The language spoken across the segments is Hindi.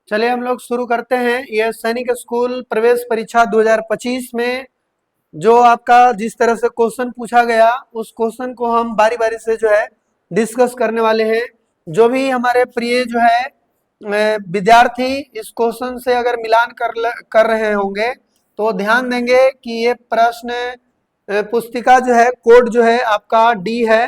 चलिए हम लोग शुरू करते हैं। यह सैनिक स्कूल प्रवेश परीक्षा 2025 में जो आपका जिस तरह से क्वेश्चन पूछा गया उस क्वेश्चन को हम बारी बारी से जो है डिस्कस करने वाले हैं। जो भी हमारे प्रिय जो है विद्यार्थी इस क्वेश्चन से अगर मिलान कर रहे होंगे तो ध्यान देंगे कि ये प्रश्न पुस्तिका जो है कोड जो है आपका डी है।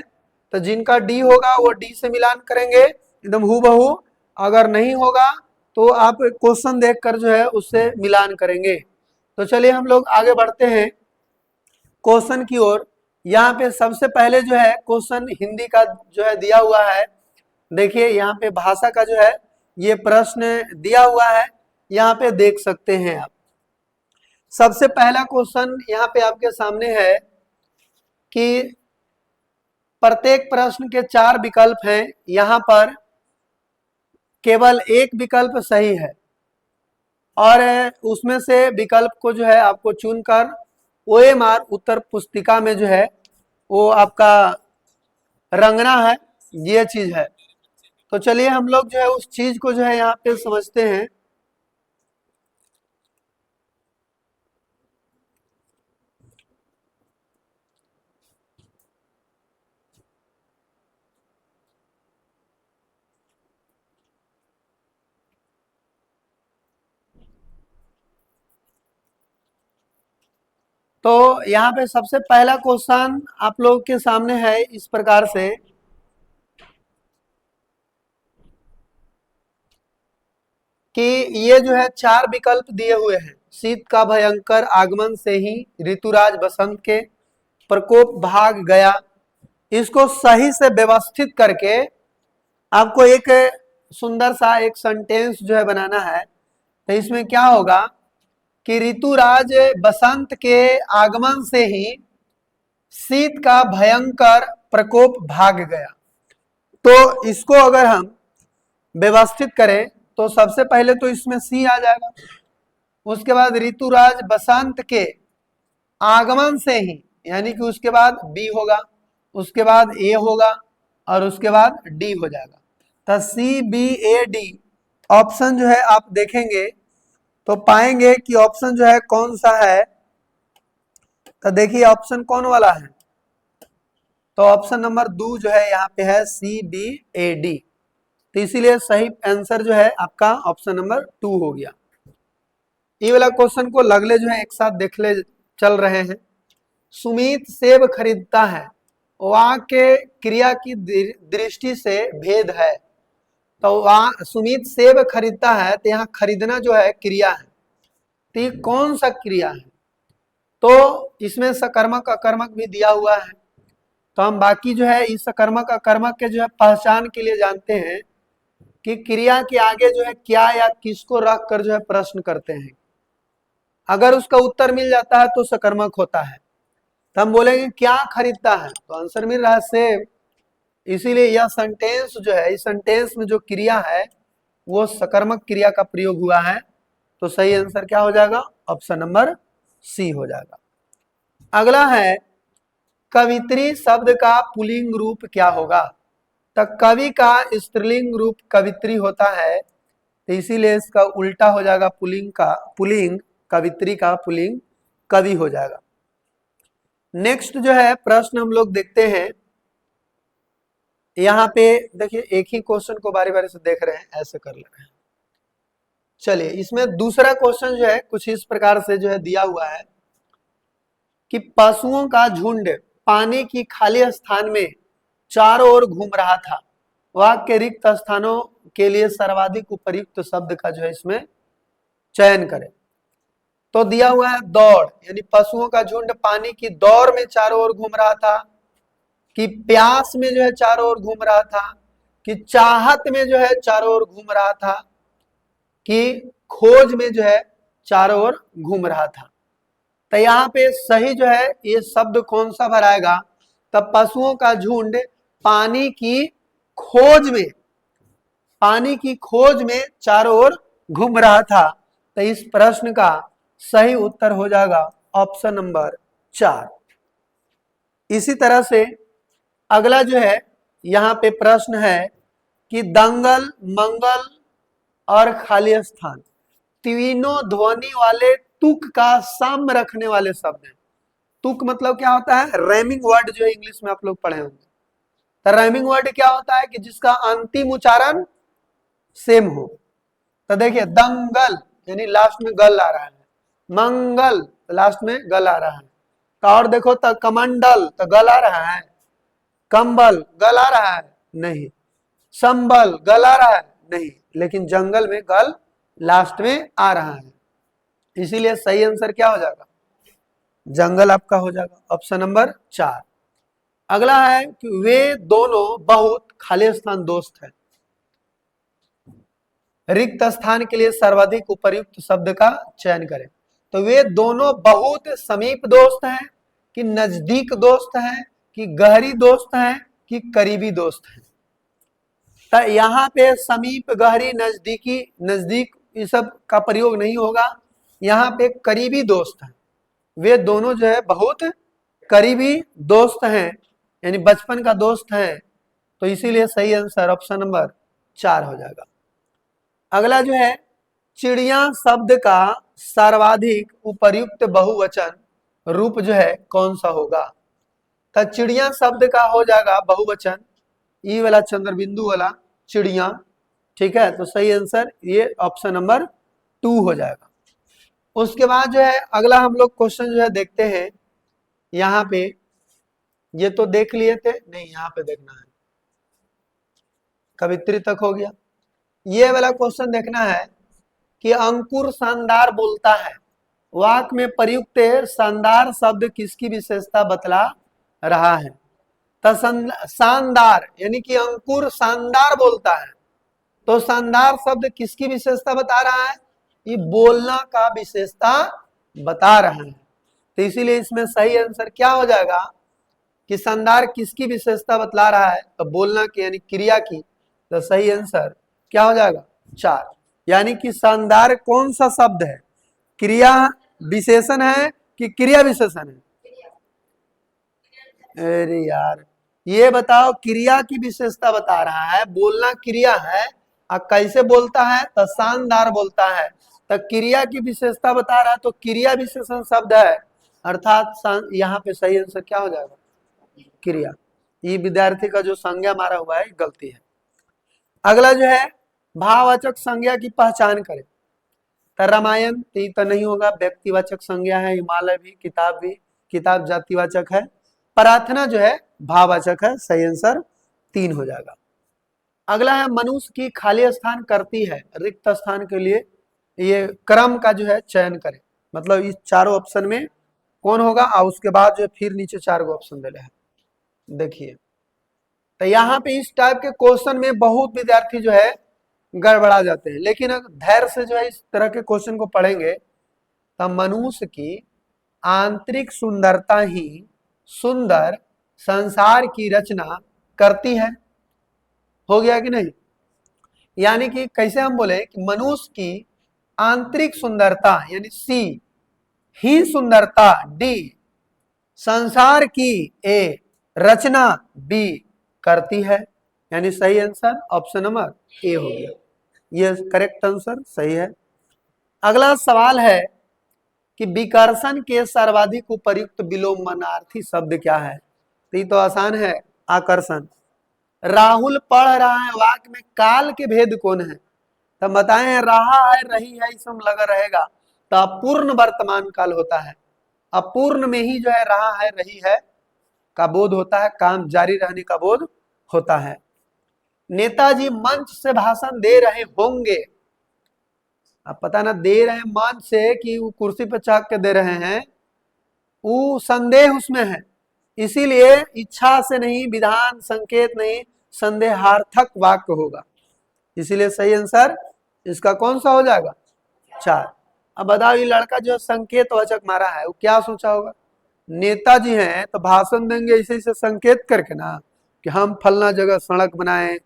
तो जिनका डी होगा वो डी से मिलान करेंगे एकदम हूबहू। अगर नहीं होगा तो आप क्वेश्चन देखकर जो है उससे मिलान करेंगे। तो चलिए हम लोग आगे बढ़ते हैं क्वेश्चन की ओर। यहाँ पे सबसे पहले जो है क्वेश्चन हिंदी का जो है दिया हुआ है। देखिए यहाँ पे भाषा का जो है ये प्रश्न दिया हुआ है, यहाँ पे देख सकते हैं आप। सबसे पहला क्वेश्चन यहाँ पे आपके सामने है कि प्रत्येक प्रश्न के 4 विकल्प हैं, यहाँ पर केवल एक विकल्प सही है और उसमें से विकल्प को जो है आपको चुनकर OMR उत्तर पुस्तिका में जो है वो आपका रंगना है, ये चीज है। तो चलिए हम लोग जो है उस चीज को जो है यहाँ पे समझते हैं। तो यहाँ पे सबसे पहला क्वेश्चन आप लोग के सामने है इस प्रकार से कि ये जो है 4 विकल्प दिए हुए हैं। शीत का भयंकर आगमन से ही ऋतुराज बसंत के प्रकोप भाग गया। इसको सही से व्यवस्थित करके आपको एक सुंदर सा एक सेंटेंस जो है बनाना है। तो इसमें क्या होगा कि ऋतुराज बसंत के आगमन से ही शीत का भयंकर प्रकोप भाग गया। तो इसको अगर हम व्यवस्थित करें तो सबसे पहले तो इसमें सी आ जाएगा, उसके बाद ऋतुराज बसंत के आगमन से ही यानी कि उसके बाद बी होगा, उसके बाद ए होगा और उसके बाद डी हो जाएगा। तो CBAD ऑप्शन जो है आप देखेंगे तो पाएंगे कि ऑप्शन जो है कौन सा है। तो देखिए ऑप्शन कौन वाला है, तो ऑप्शन नंबर 2 जो है यहाँ पे है CBAD। तो इसीलिए सही आंसर जो है आपका ऑप्शन नंबर 2 हो गया। ये वाला क्वेश्चन को लगले जो है एक साथ देख ले चल रहे हैं। सुमित सेब खरीदता है, वहां के क्रिया की दृष्टि से भेद है। तो वहां सुमित सेब खरीदता है तो यहाँ खरीदना जो है क्रिया है, तो ये कौन सा क्रिया है। तो इसमें सकर्मक अकर्मक भी दिया हुआ है। तो हम बाकी जो है इस सकर्मक अकर्मक के जो है पहचान के लिए जानते हैं कि क्रिया के आगे जो है क्या या किसको रख कर जो है प्रश्न करते हैं। अगर उसका उत्तर मिल जाता है तो सकर्मक होता है। तो हम बोलेंगे क्या खरीदता है, तो आंसर मिल रहा है सेब। इसीलिए यह सेंटेंस जो है इस सेंटेंस में जो क्रिया है वो सकर्मक क्रिया का प्रयोग हुआ है। तो सही आंसर क्या हो जाएगा, ऑप्शन नंबर सी हो जाएगा। अगला है कवित्री शब्द का पुल्लिंग रूप क्या होगा। तो कवि का स्त्रीलिंग रूप कवित्री होता है, तो इसीलिए इसका उल्टा हो जाएगा पुल्लिंग का पुल्लिंग, कवित्री का पुल्लिंग कवि हो जाएगा। नेक्स्ट जो है प्रश्न हम लोग देखते हैं। यहाँ पे देखिए एक ही क्वेश्चन को बारी बारी से देख रहे हैं, ऐसे कर ले रहे हैं। चलिए इसमें दूसरा क्वेश्चन जो है कुछ इस प्रकार से जो है दिया हुआ है कि पशुओं का झुंड पानी की खाली स्थान में चारों ओर घूम रहा था, वाक्य के रिक्त स्थानों के लिए सर्वाधिक उपयुक्त शब्द का जो है इसमें चयन करें। तो दिया हुआ है दौड़, यानी पशुओं का झुंड पानी की दौड़ में चारों ओर घूम रहा था, कि प्यास में जो है चारों ओर घूम रहा था, कि चाहत में जो है चारों ओर घूम रहा था, कि खोज में जो है चारों ओर घूम रहा था। तो यहाँ पे सही जो है ये शब्द कौन सा भराएगा, तब पशुओं का झुंड पानी की खोज में चारों ओर घूम रहा था। तो इस प्रश्न का सही उत्तर हो जाएगा ऑप्शन नंबर 4। इसी तरह से अगला जो है यहाँ पे प्रश्न है कि दंगल मंगल और खाली स्थान तीनों ध्वनि वाले तुक का सम रखने वाले शब्द हैं। तुक मतलब क्या होता है? रैमिंग वर्ड जो है इंग्लिश में आप लोग पढ़े होंगे। तो रैमिंग वर्ड क्या होता है? कि जिसका अंतिम उच्चारण सेम हो। तो देखिए दंगल यानी लास्ट में गल आ रहा है, मंगल तो लास्ट में गल आ रहा है। तो और देखो तो कमंडल तो गल आ रहा है, कंबल गल आ रहा है नहीं, संबल गल आ रहा है नहीं, लेकिन जंगल में गल लास्ट में आ रहा है। इसीलिए सही आंसर क्या हो जाएगा? जंगल आपका हो जाएगा, ऑप्शन नंबर 4। अगला है कि वे दोनों बहुत खाली स्थान दोस्त है। रिक्त स्थान के लिए सर्वाधिक उपयुक्त शब्द का चयन करें। तो वे दोनों बहुत समीप दोस्त हैं कि नजदीक दोस्त हैं कि गहरी दोस्त हैं कि करीबी दोस्त हैं? तो यहाँ पे समीप, गहरी, नजदीकी, नजदीक ये सब का प्रयोग नहीं होगा। यहाँ पे करीबी दोस्त हैं। वे दोनों जो है बहुत करीबी दोस्त हैं, यानी बचपन का दोस्त है। तो इसीलिए सही आंसर ऑप्शन नंबर 4 हो जाएगा। अगला जो है चिड़िया शब्द का सर्वाधिक उपयुक्त बहुवचन रूप जो है कौन सा होगा? तो चिड़िया शब्द का हो जाएगा बहुवचन ई वाला चंद्र बिंदु वाला चिड़िया, ठीक है। तो सही आंसर ये ऑप्शन नंबर 2 हो जाएगा। उसके बाद जो है अगला हम लोग क्वेश्चन जो है देखते हैं। यहाँ पे ये तो देख लिए थे, नहीं यहाँ पे देखना है, कवित्री तक हो गया। ये वाला क्वेश्चन देखना है कि अंकुर शानदार बोलता है, वाक्य में प्रयुक्त शानदार शब्द किसकी विशेषता बतला रहा है? तो शानदार यानी कि अंकुर शानदार बोलता है, तो शानदार शब्द किसकी विशेषता बता रहा है? ये बोलना का विशेषता बता रहा है। तो इसीलिए इसमें सही आंसर क्या हो जाएगा कि शानदार किसकी विशेषता बतला रहा है? तो बोलना की यानी क्रिया की। तो सही आंसर क्या हो जाएगा? 4। यानी कि शानदार कौन सा शब्द है? क्रिया विशेषण है कि क्रिया विशेषण है? अरे यार ये बताओ, क्रिया की विशेषता बता रहा है, बोलना क्रिया है और कैसे बोलता है? तो शानदार बोलता है। तो क्रिया की विशेषता बता रहा है तो क्रिया विशेषण शब्द है, अर्थात यहाँ पे सही आंसर क्या हो जाएगा? क्रिया। ये विद्यार्थी का जो संज्ञा मारा हुआ है गलती है। अगला जो है भाववाचक संज्ञा की पहचान करें। तो रामायण तो नहीं होगा, व्यक्तिवाचक संज्ञा है, हिमालय भी, किताब भी, किताब जातिवाचक है, प्रार्थना जो है भाववाचक है। सही आंसर 3 हो जाएगा। अगला है मनुष्य की खाली स्थान करती है, रिक्त स्थान के लिए ये क्रम का जो है चयन करें। मतलब इस चारों ऑप्शन में कौन होगा और उसके बाद जो फिर नीचे 4 गो ऑप्शन दे रहे हैं। देखिए तो यहाँ पे इस टाइप के क्वेश्चन में बहुत विद्यार्थी जो है गड़बड़ा जाते हैं, लेकिन अगर धैर्य से जो है इस तरह के क्वेश्चन को पढ़ेंगे तो मनुष्य की आंतरिक सुंदरता ही सुंदर संसार की रचना करती है। हो गया कि नहीं? यानी कि कैसे हम बोले कि मनुष्य की आंतरिक सुंदरता यानी सी ही सुंदरता डी, संसार की ए, रचना बी करती है। यानी सही आंसर ऑप्शन नंबर ए हो गया, ये करेक्ट आंसर सही है। अगला सवाल है कि विकर्षण के सर्वाधिक उपयुक्त विलोमनार्थी शब्द क्या है? तो ये तो आसान है, आकर्षण। राहुल पढ़ रहा है, वाक्य में काल के भेद कौन है? तो बताएं रहा है, रही है, इसमें लगा रहेगा तो अपूर्ण वर्तमान काल होता है। अपूर्ण में ही जो है रहा है, रही है का बोध होता है, काम जारी रहने का बोध होता है। नेताजी मंच से भाषण दे रहे होंगे, अब पता ना दे रहे हैं मंच से कि वो कुर्सी पर चाक के दे रहे हैं, वो संदेह उसमें है, इसीलिए इच्छा से नहीं, विधान संकेत नहीं, संदेहार्थक वाक्य होगा। इसीलिए सही आंसर इसका कौन सा हो जाएगा? 4। अब बताओ ये लड़का जो संकेत वाचक मारा है वो क्या सोचा होगा? नेताजी हैं तो भाषण देंगे ऐसे ऐसे संकेत करके ना कि हम फलना जगह सड़क बनाए,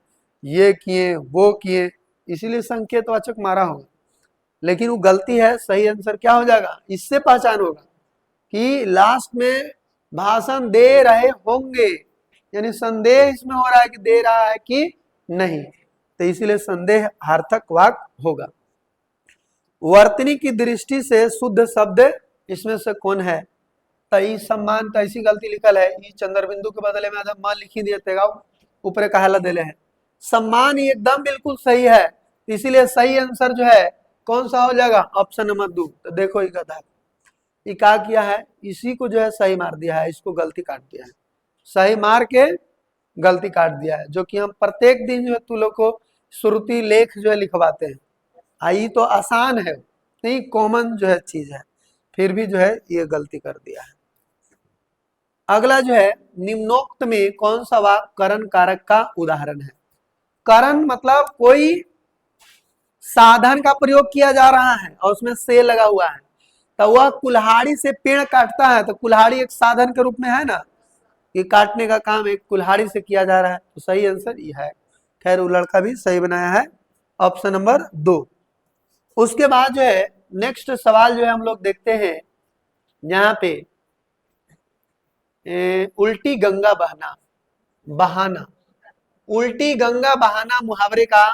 ये किए, वो किए, इसीलिए संकेत वाचक मारा होगा। लेकिन वो गलती है, सही आंसर क्या हो जाएगा? इससे पहचान होगा कि लास्ट में भाषण दे रहे होंगे, यानी संदेह इसमें हो रहा है कि दे रहा है कि नहीं। तो इसीलिए संदेह हार्थक वाक्य होगा। वर्तनी की दृष्टि से शुद्ध शब्द इसमें से कौन है? तो ई सम्मान, तो ऐसी गलती लिखल है, ई चंद्र बिंदु के बदले में आधा मान लिखी दिए थे, ऊपर कहाला देले हैं। सम्मान ही एकदम बिल्कुल सही है, इसीलिए सही आंसर जो है कौन सा हो जाएगा? Option number 2। तो देखो ये गधा ये क्या किया है, इसी को जो है सही मार दिया है, इसको गलती काट दिया है, सही मार के गलती काट दिया है, जो कि हम प्रत्येक दिन जो है तू लोग को श्रुति लेख जो है लिखवाते हैं। आई तो आसान है, नहीं कॉमन जो है चीज है, फिर भी जो है ये गलती कर दिया है। अगला जो है, निम्नोक्त में कौन सा वाक्य करण कारक का उदाहरण है? करण मतलब कोई साधन का प्रयोग किया जा रहा है और उसमें से लगा हुआ है, तो वह कुल्हाड़ी से पेड़ काटता है, तो कुल्हाड़ी एक साधन के रूप में है ना, ये काटने का काम एक कुल्हाड़ी से किया जा रहा है, तो सही आंसर ये है। खैर वो लड़का भी सही बनाया है, ऑप्शन नंबर 2। उसके बाद जो है नेक्स्ट सवाल जो है हम लोग देखते हैं यहाँ पे, उल्टी गंगा बहना बहाना, उल्टी गंगा बहाना मुहावरे का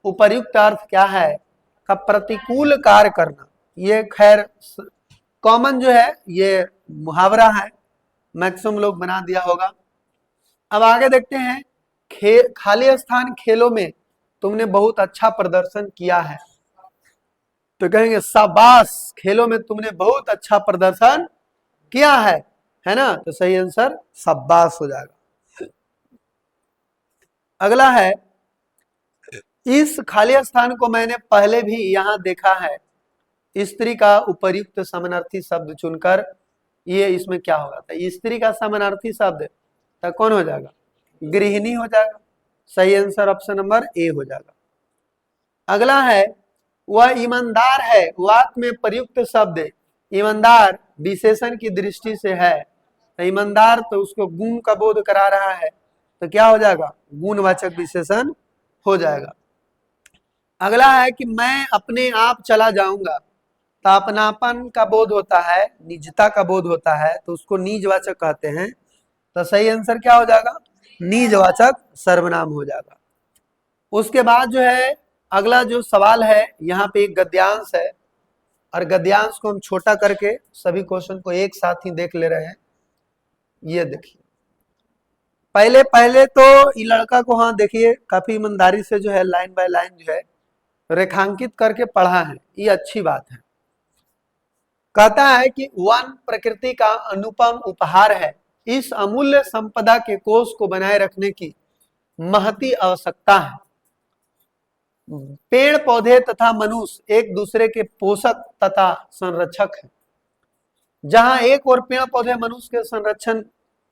उपर्युक्त अर्थ क्या है? का प्रतिकूल कार्य करना। ये खैर कॉमन जो है ये मुहावरा है, मैक्सिमम लोग बना दिया होगा। अब आगे देखते हैं, खाली स्थान खेलों में तुमने बहुत अच्छा प्रदर्शन किया है, तो कहेंगे शाबाश, खेलों में तुमने बहुत अच्छा प्रदर्शन किया है ना, तो सही आंसर शाबाश हो जाएगा। अगला है, इस खाली स्थान को मैंने पहले भी यहां देखा है, स्त्री का उपयुक्त समानार्थी शब्द चुनकर, ये इसमें क्या होगा? तो स्त्री का समानार्थी शब्द तो कौन हो जाएगा? गृहिणी हो जाएगा, सही आंसर ऑप्शन नंबर ए हो जाएगा। अगला है, वह ईमानदार है, वाक्य में प्रयुक्त शब्द ईमानदार विशेषण की दृष्टि से है, तो ईमानदार तो उसको गुण का बोध करा रहा है, तो क्या हो जाएगा? गुणवाचक विशेषण हो जाएगा। अगला है कि मैं अपने आप चला जाऊंगा, तो अपनापन का बोध होता है, निजता का बोध होता है, तो उसको निजवाचक कहते हैं, तो सही आंसर क्या हो जाएगा? निजवाचक सर्वनाम हो जाएगा। उसके बाद जो है अगला जो सवाल है, यहाँ पे एक गद्यांश है, और गद्यांश को हम छोटा करके सभी क्वेश्चन को एक साथ ही देख ले रहे हैं। ये देखिए, पहले पहले तो ये लड़का को, हाँ देखिए काफी ईमानदारी से जो है लाइन बाय लाइन जो है रेखांकित करके पढ़ा है, ये अच्छी बात है। कहता है कि वन प्रकृति का अनुपम उपहार है, इस अमूल्य संपदा के कोष को बनाए रखने की महती आवश्यकता है। पेड़ पौधे तथा मनुष्य एक दूसरे के पोषक तथा संरक्षक हैं। जहां एक और पेड़ पौधे मनुष्य के संरक्षण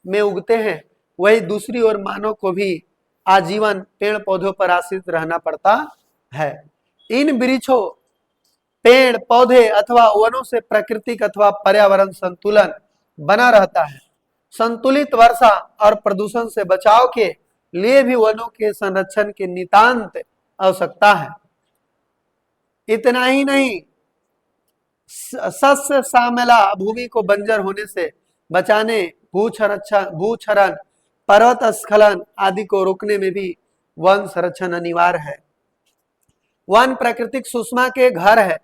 में उगते हैं, वही दूसरी ओर मानव को भी आजीवन पेड़ पौधों पर आश्रित रहना पड़ता है। इन वृक्षों, पेड़ पौधे अथवा वनों से प्राकृतिक अथवा पर्यावरण संतुलन बना रहता है। संतुलित वर्षा और प्रदूषण से बचाव के लिए भी वनों के संरक्षण की नितांत आवश्यकता है। इतना ही नहीं, सस्य श्यामला भूमि को बंजर होने से बचाने, भूक्षरण, पर्वत स्खलन आदि को रोकने में भी वन संरक्षण अनिवार्य है। वन प्राकृतिक सुषमा के घर है,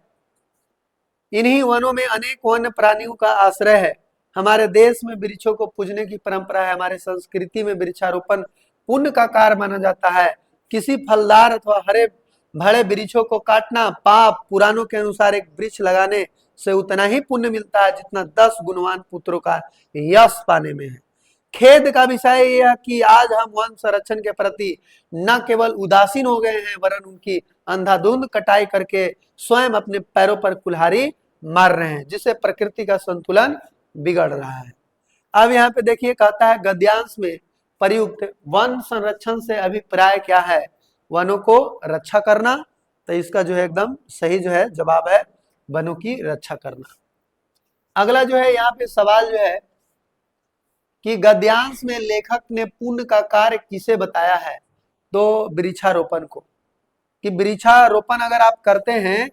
इन्हीं वनों में अनेक वन्य प्राणियों का आश्रय है। हमारे देश में वृक्षों को पूजने की परंपरा है। हमारे संस्कृति में वृक्षारोपण पुण्य का कार्य माना जाता है। किसी फलदार अथवा हरे भरे वृक्षों को काटना पाप, पुराणों के अनुसार एक वृक्ष लगाने से उतना ही पुण्य मिलता है जितना 10 गुणवान पुत्रों का यश पाने में है। खेद का विषय यह कि आज हम वन संरक्षण के प्रति न केवल उदासीन हो गए हैं, वरन उनकी अंधाधुंध कटाई करके स्वयं अपने पैरों पर कुल्हाड़ी मार रहे हैं, जिससे प्रकृति का संतुलन बिगड़ रहा है। अब यहाँ पे देखिए, कहता है गद्यांश में प्रयुक्त वन संरक्षण से अभिप्राय क्या है? वनों को रक्षा करना, तो इसका जो है एकदम सही जो है जवाब है वनों की रक्षा करना। अगला जो है यहाँ पे सवाल जो है कि गद्यांश में लेखक ने पुण्य का कार्य किसे बताया है? तो वृक्षारोपण को, कि वृक्षारोपण अगर आप करते हैं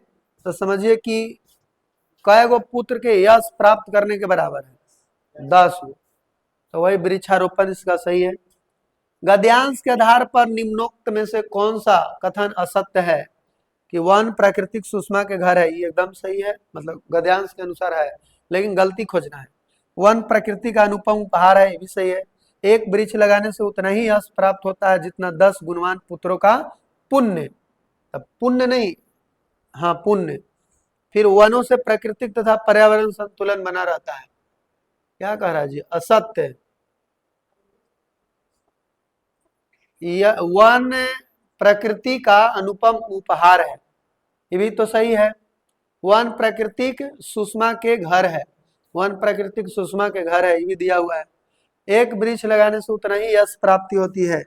तो समझिए कि कई गो पुत्र के यश प्राप्त करने के बराबर है, 10 गो, तो वही वृक्षारोपण इसका सही है। गद्यांश के आधार पर निम्नोक्त में से कौन सा कथन असत्य है? कि वन प्राकृतिक सुषमा के घर है, ये एकदम सही है, मतलब गद्यांश के अनुसार है, लेकिन गलती खोजना है। वन प्रकृति का अनुपम उपहार है, ये भी सही है। एक वृक्ष लगाने से उतना ही यश प्राप्त होता है जितना 10 गुणवान पुत्रों का पुण्य। तब पुण्य नहीं, हाँ पुण्य। फिर वनों से प्राकृतिक तथा पर्यावरण संतुलन बना रहता है। क्या कह रहा है जी? असत्य। वन प्रकृति का अनुपम उपहार है, ये भी तो सही है। वन प्राकृतिक सुषमा के घर है, वन प्राकृतिक सुषमा के घर है, ये भी दिया हुआ है। एक वृक्ष लगाने से उतना ही यश प्राप्ति होती है।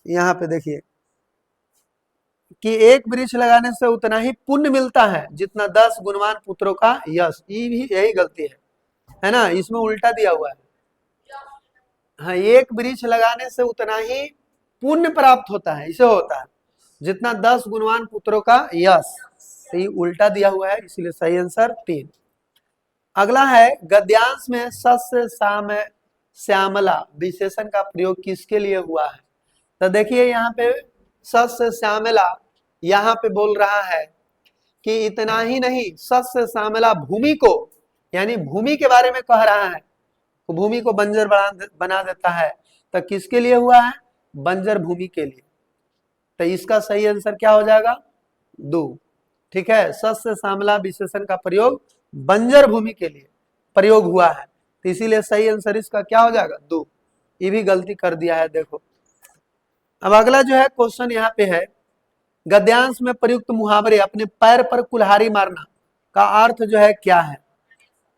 यहाँ पे देखिए कि एक वृक्ष लगाने से उतना ही पुण्य मिलता है जितना 10 गुणवान पुत्रों का यश, ये भी यही गलती है ना? इसमें उल्टा दिया हुआ है। हाँ, एक वृक्ष लगाने से उतना ही पुण्य प्राप्त होता है, इसे होता है जितना 10 गुणवान पुत्रों का यश, सही उल्टा दिया हुआ है, इसलिए सही आंसर 3। अगला है गद्यांश में सस्य श्यामला विशेषण का प्रयोग किसके लिए हुआ है? तो देखिए यहाँ पे सस्य श्यामला यहाँ पे बोल रहा है कि इतना ही नहीं, सस्य श्यामला भूमि को, यानी भूमि के बारे में कह रहा है, तो भूमि को बंजर बना देता है। तो किसके लिए हुआ है? बंजर भूमि के लिए। तो इसका सही आंसर क्या हो जाएगा? 2। ठीक है, सस्य श्यामला विशेषण का प्रयोग बंजर भूमि के लिए प्रयोग हुआ है, तो इसीलिए सही आंसर इसका क्या हो जाएगा? 2। ये भी गलती कर दिया है, देखो। अब अगला जो है क्वेश्चन यहाँ पे है, गद्यांश में प्रयुक्त मुहावरे अपने पैर पर कुल्हाड़ी मारना का अर्थ जो है क्या है?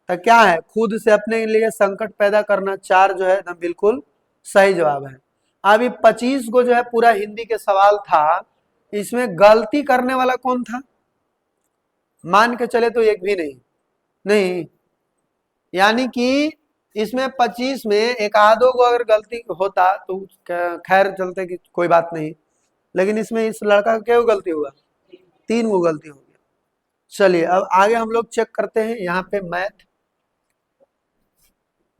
तो क्या है? खुद से अपने लिए संकट पैदा करना। 4 जो है एकदम बिल्कुल सही जवाब है। अभी 25 को जो है पूरा हिंदी के सवाल था, इसमें गलती करने वाला कौन था? मान के चले तो एक भी नहीं, यानी कि इसमें 25 में एक आधो को अगर गलती होता तो खैर चलते कि कोई बात नहीं, लेकिन इसमें इस लड़का का क्या गलती हुआ? 3 को गलती हो गया। चलिए अब आगे हम लोग चेक करते हैं। यहाँ पे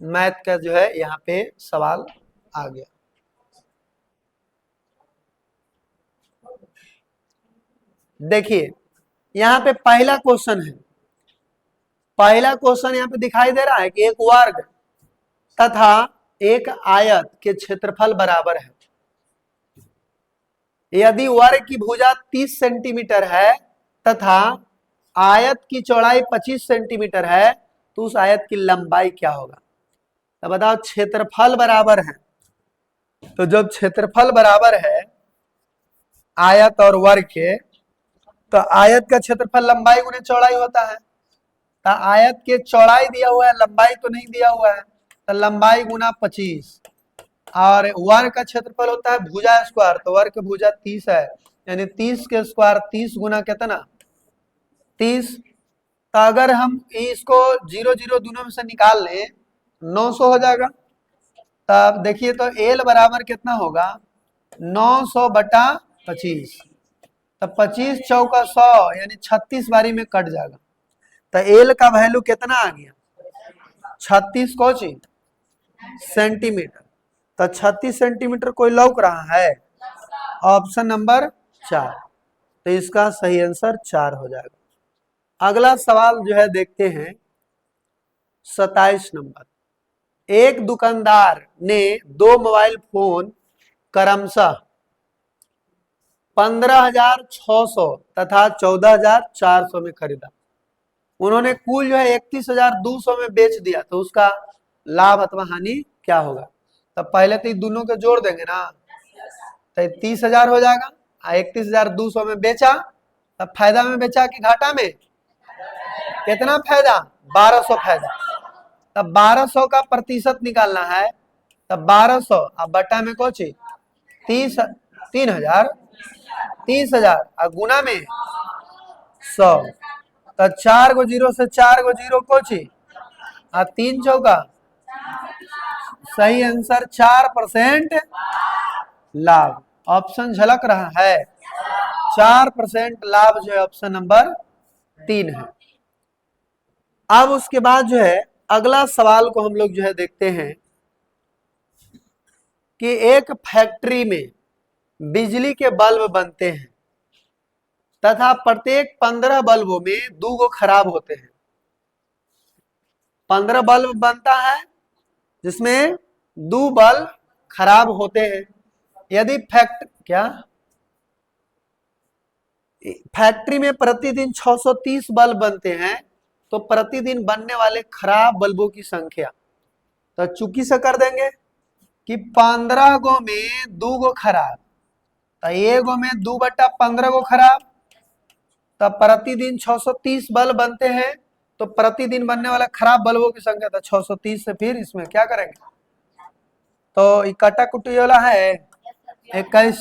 मैथ का जो है यहाँ पे सवाल आ गया। देखिए यहाँ पे पहला क्वेश्चन है, पहला क्वेश्चन यहाँ पे दिखाई दे रहा है कि एक वर्ग तथा एक आयत के क्षेत्रफल बराबर है। यदि वर्ग की भुजा 30 सेंटीमीटर है तथा आयत की चौड़ाई 25 सेंटीमीटर है, तो उस आयत की लंबाई क्या होगा? तो बताओ, क्षेत्रफल बराबर है, तो जब क्षेत्रफल बराबर है आयत और वर्ग के, तो आयत का क्षेत्रफल लंबाई गुने चौड़ाई होता है। तो आयत के चौड़ाई दिया हुआ है, लंबाई तो नहीं दिया हुआ है, तो लंबाई गुना 25, और वर्ग का क्षेत्रफल होता है भुजा स्क्वायर, तो वर्ग की भुजा 30 है, यानी 30 के स्क्वायर 30 गुना कितना? 30। तो अगर हम इसको 0 0 दोनों में से निकाल लें 900 हो जाएगा। तब देखिए तो एल बराबर कितना होगा? 900 बटा 25, तब 25 चौका 100, यानी 36 बारी में कट जाएगा। तो एल का वैल्यू कितना आ गया? 36 कोची सेंटीमीटर। तो 36 सेंटीमीटर कोई लौक रहा है? ऑप्शन नंबर 4, तो इसका सही आंसर 4 हो जाएगा। अगला सवाल जो है देखते हैं 27 नंबर। एक दुकानदार ने 2 मोबाइल फोन क्रमशः 15,600 तथा 14,400 में खरीदा। उन्होंने कुल जो है 31,200 में बेच दिया, तो उसका लाभ अथवा हानि क्या होगा? तब पहले तो दोनों के जोड़ देंगे ना, तो 30,000 हो जाएगा। 31,200 में बेचा, तब फायदा में बेचा कि घाटा में? कितना फायदा? 1200 फायदा। तब 1200 का प्रतिशत निकालना है, तब 1200 अब बटा में कोची 3,000 और गुना में 100, तो 4 गो 0 से 4 गो 0 कोची, 3 चौका, सही आंसर 4% लाभ। ऑप्शन झलक रहा है, 4% लाभ जो है ऑप्शन नंबर 3 है। अब उसके बाद जो है अगला सवाल को हम लोग जो है देखते हैं कि एक फैक्ट्री में बिजली के बल्ब बनते हैं तथा प्रत्येक 15 बल्बों में 2 गो खराब होते हैं। 15 बल्ब बनता है जिसमें 2 बल्ब खराब होते हैं। यदि फैक्ट्री में प्रतिदिन 630 बल्ब बनते हैं तो प्रतिदिन बनने वाले खराब बल्बों की संख्या, तो चुकी से कर देंगे कि 15 गो में 2 गो खराब, तो 1 गो में 2/15 गो खराब, तब प्रतिदिन 630 बल्ब बनते हैं तो प्रतिदिन बनने वाला खराब बल्बों की संख्या था 630 से फिर इसमें क्या करेंगे, तो इकट्ठा कुट्टी वाला है 21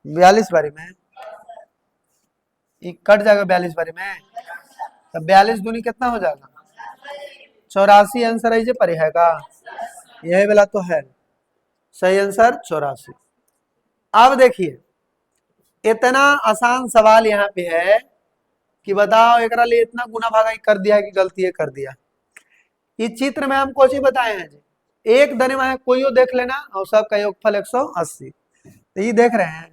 42 बारी में कट जाएगा 42 बारी में, तब 42 दूनी कितना हो जाएगा 84। आंसर ऐसे पर है का, यही वाला तो है सही आंसर 84। अब देखिए इतना आसान सवाल यहाँ पे है कि बताओ एकरा लिए इतना गुना भागा कर दिया है कि गलती है कर दिया। इस चित्र में हम कुछ ही बताए हैं जी, एक दने में कोई देख लेना और सबका योगफल 180। तो ये देख रहे हैं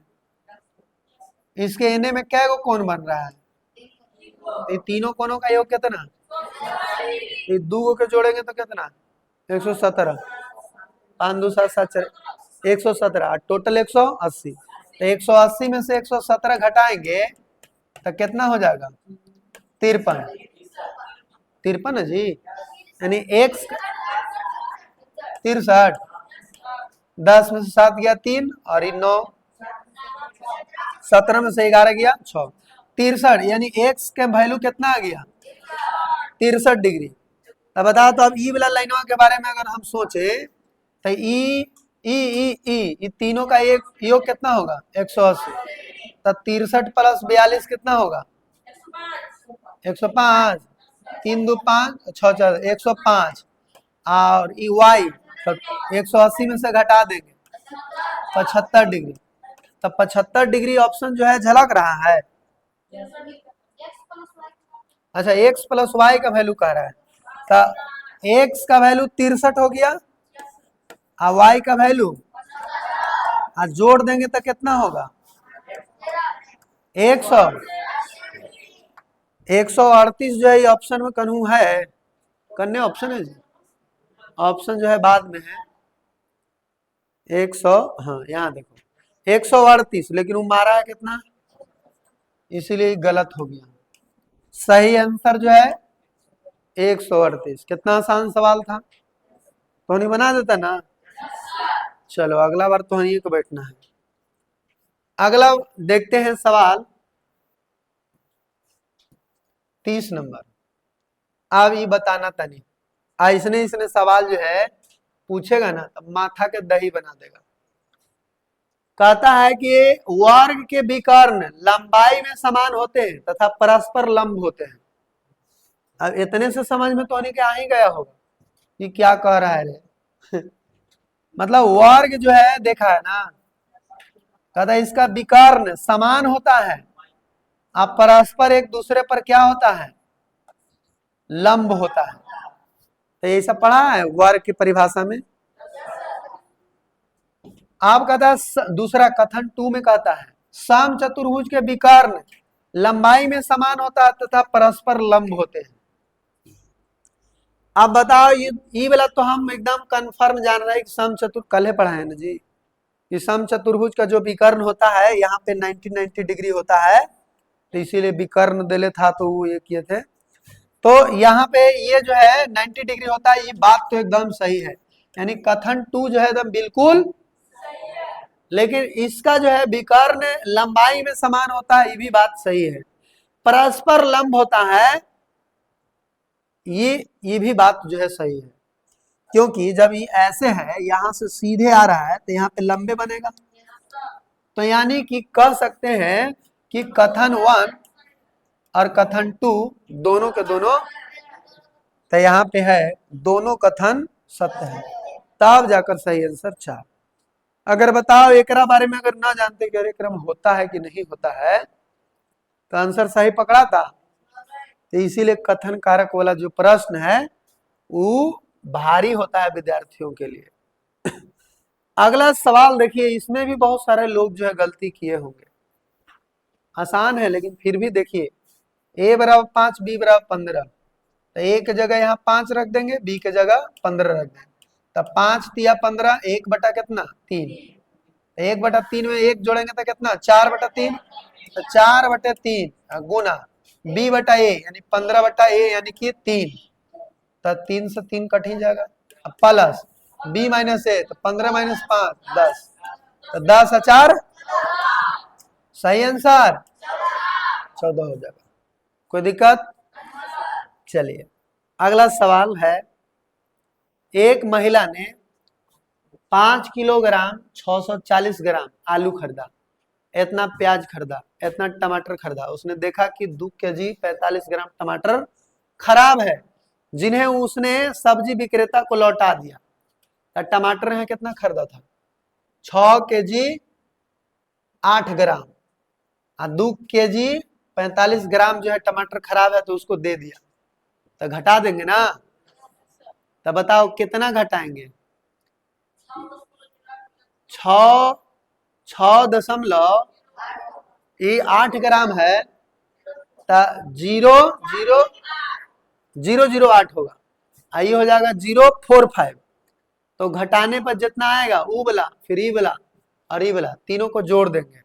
इसके इन्हें में क्या कोण बन रहा है, ये तीनों कोणों का योग कितना, ये 2 गो के जोड़ेंगे तो कितना 117, 5 2 7 7 117, टोटल 180। तो 180 में से 117 घटाएंगे तो कितना हो जाएगा 53, 53 है जी, यानी x 63, 10 में से 7 गया 3 और 9, 17 में से 11 गया 6, 63, यानी x के वैल्यू कितना आ गया 63 डिग्री। अब बताओ तो अब ई वाला लाइनों के बारे में अगर हम सोचे तो ई ई ई ई ई तीनों का एक योग कितना होगा 180, तो 63 प्लस 42 कितना होगा 105, 3 2 5 6 4 105, और ई वाई तो 180 में से घटा देंगे 75 डिग्री, तो 75 डिग्री ऑप्शन जो है झलक रहा है। अच्छा x प्लस वाई का वैल्यू कह रहा है, तो x का वैल्यू 63 हो गया और y का वैल्यू जोड़ देंगे तो कितना होगा 100, 138 जो है ऑप्शन में कन्हू है, कन्ने ऑप्शन है जी, ऑप्शन जो है बाद में है 100, हाँ यहाँ देखो 138, लेकिन वो मारा है कितना, इसीलिए गलत हो गया। सही आंसर जो है 138। कितना आसान सवाल था, तो नहीं बना देता ना। चलो अगला बार तो ही को बैठना है। अगला देखते हैं सवाल 30 नंबर। अब ये बताना तनी, इसने सवाल जो है पूछेगा ना तब माथा के दही बना देगा। कहता है कि वर्ग के विकर्ण लंबाई में समान होते हैं तथा परस्पर लंब होते हैं। अब इतने से समझ में तो नहीं क्या ही गया होगा कि क्या कह रहा है रे मतलब वर्ग जो है देखा है ना, कहता है इसका विकर्ण समान होता है, अब परस्पर एक दूसरे पर क्या होता है लंब होता है। तो ये सब पढ़ा है वर्ग की परिभाषा में। आप कहता है दूसरा कथन 2 में कहता है सम चतुर्भुज के विकर्ण लंबाई में समान होता है तथा परस्पर लंब होते हैं। अब बताओ ये वाला तो हम एकदम कंफर्म जान रहे हैं कि सम चतुर कल पढ़ा है ना जी, कि सम चतुर्भुज का जो विकर्ण होता है यहाँ पे 90 डिग्री होता है, तो इसीलिए विकर्ण देले था तो वो ये किए थे। तो यहाँ पे ये जो है 90 डिग्री होता है, ये बात तो एकदम सही है, यानी कथन 2 जो है एकदम बिल्कुल, लेकिन इसका जो है विकर्ण लंबाई में समान होता है, ये भी बात सही है। परस्पर लंब होता है, ये भी बात जो है सही है, क्योंकि जब ये ऐसे है यहां से सीधे आ रहा है तो यहाँ पे लंबे बनेगा। तो यानी कि कह सकते हैं कि कथन 1 और कथन 2 दोनों के दोनों, तो यहाँ पे है दोनों कथन सत्य है, तब जाकर सही आंसर 4। अगर बताओ एकरा बारे में अगर ना जानते कि क्रम होता है कि नहीं होता है तो आंसर सही पकड़ा था। तो इसीलिए कथन कारक वाला जो प्रश्न है वो भारी होता है विद्यार्थियों के लिए अगला सवाल देखिए, इसमें भी बहुत सारे लोग जो है गलती किए होंगे। आसान है लेकिन फिर भी देखिए, a बराबर 5, b बराबर 15, तो a की जगह यहाँ 5 रख देंगे, b की जगह 15 रख देंगे। तब 5 तिया 15, 1 बटा कितना 3, 1 बटा 3 में 1 जोड़ेंगे तो कितना 4 बटा 3, तो 4 बटे 3 गुना b बटा a यानी 15 बटा a यानी कि 3, तो 3 से 3 कट ही जाएगा। अब प्लस b माइनस a, तो 15 माइनस 5 10, तो 10 और 4 सही आंसर 14 हो जाएगा। कोई दिक्कत? चलिए अगला सवाल है, एक महिला ने 5 किलोग्राम 640 ग्राम आलू खरीदा, इतना प्याज खरीदा, इतना टमाटर खरीदा। उसने देखा कि 2 केजी 45 ग्राम टमाटर खराब है, जिन्हें उसने सब्जी विक्रेता को लौटा दिया। तो टमाटर है कितना खरीदा था 6 केजी 8 ग्राम, 2 केजी 45 ग्राम जो है टमाटर खराब है तो उसको दे दिया, तो घटा देंगे ना। तो बताओ कितना घटाएंगे? 6.8 ग्राम है, तो 0.008 होगा, आई हो जाएगा 0.45। तो घटाने पर जितना आएगा ऊ वाला फिर ई वाला और ई वाला तीनों को जोड़ देंगे,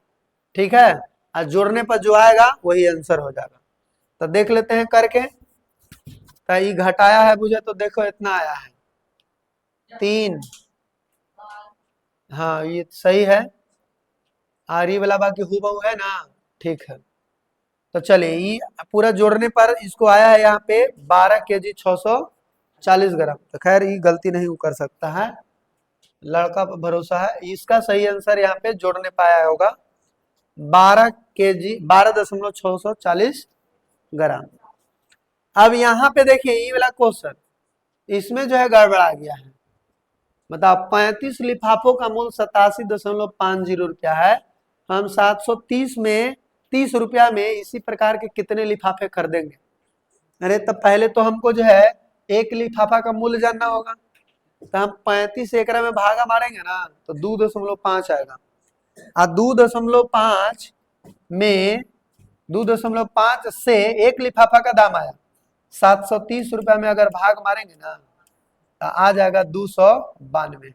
ठीक है, और जोड़ने पर जो आएगा वही आंसर हो जाएगा। तो देख लेते हैं करके। तो ये घटाया है मुझे, तो देखो इतना आया है 3, हाँ ये सही है, और ये वाला बाकी हूबहू है ना, ठीक है। तो चलिए ये पूरा जोड़ने पर इसको आया है यहाँ पे 12 केजी 640 ग्राम। तो खैर ये गलती नहीं कर सकता है, लड़का पर भरोसा है। इसका सही आंसर यहाँ पे जोड़ने पाया होगा 12 केजी 12.640 ग्राम। अब यहाँ पे देखिए ये वाला क्वेश्चन, इसमें जो है गड़बड़ा गया है। बताओ 35 लिफाफों का मूल्य 87.50 रुपया है, हम 730 में 30 रुपया में इसी प्रकार के कितने लिफाफे खरीदेंगे? अरे तब पहले तो हमको जो है एक लिफाफा का मूल्य जानना होगा। तो हम 35 एकड़ा में भागा मारेंगे ना, तो 2.5 आएगा, और 2.5 में 2.5 से एक लिफाफा का दाम आया 730 रुपया में, अगर भाग मारेंगे ना तो आ जाएगा 292।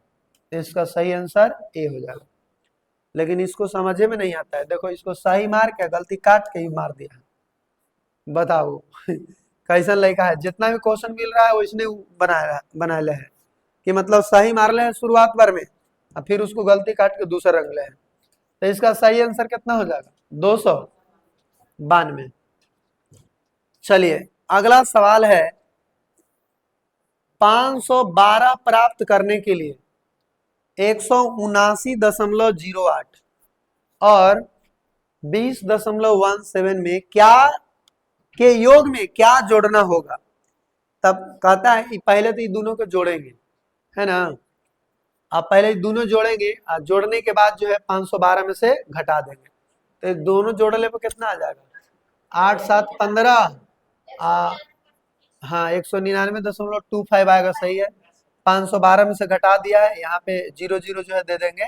इसका सही आंसर ए हो जाएगा। लेकिन इसको समझे में नहीं आता है, देखो इसको सही मार के गलती काट के ही मार दिया है। बताओ कैसा लड़का है, जितना भी क्वेश्चन मिल रहा है वो इसने बना ले है कि मतलब सही मार ले है शुरुआत भर में, और फिर उसको गलती काट के दूसरा रंग ले है। तो इसका सही आंसर कितना हो जाएगा 292। चलिए अगला सवाल है, 512 प्राप्त करने के लिए 179.08 और 20.17 में क्या के योग में क्या जोड़ना होगा? तब कहता है पहले तो ये दोनों को जोड़ेंगे, है ना। आप पहले दोनों जोड़ेंगे, और जोड़ने के बाद जो है 512 में से घटा देंगे, तो दोनों जोड़ने पर कितना आ जाएगा 8 7 15, हाँ 199.25 आएगा, सही है। 512 में से घटा दिया है, यहाँ पे 00 जो है दे देंगे,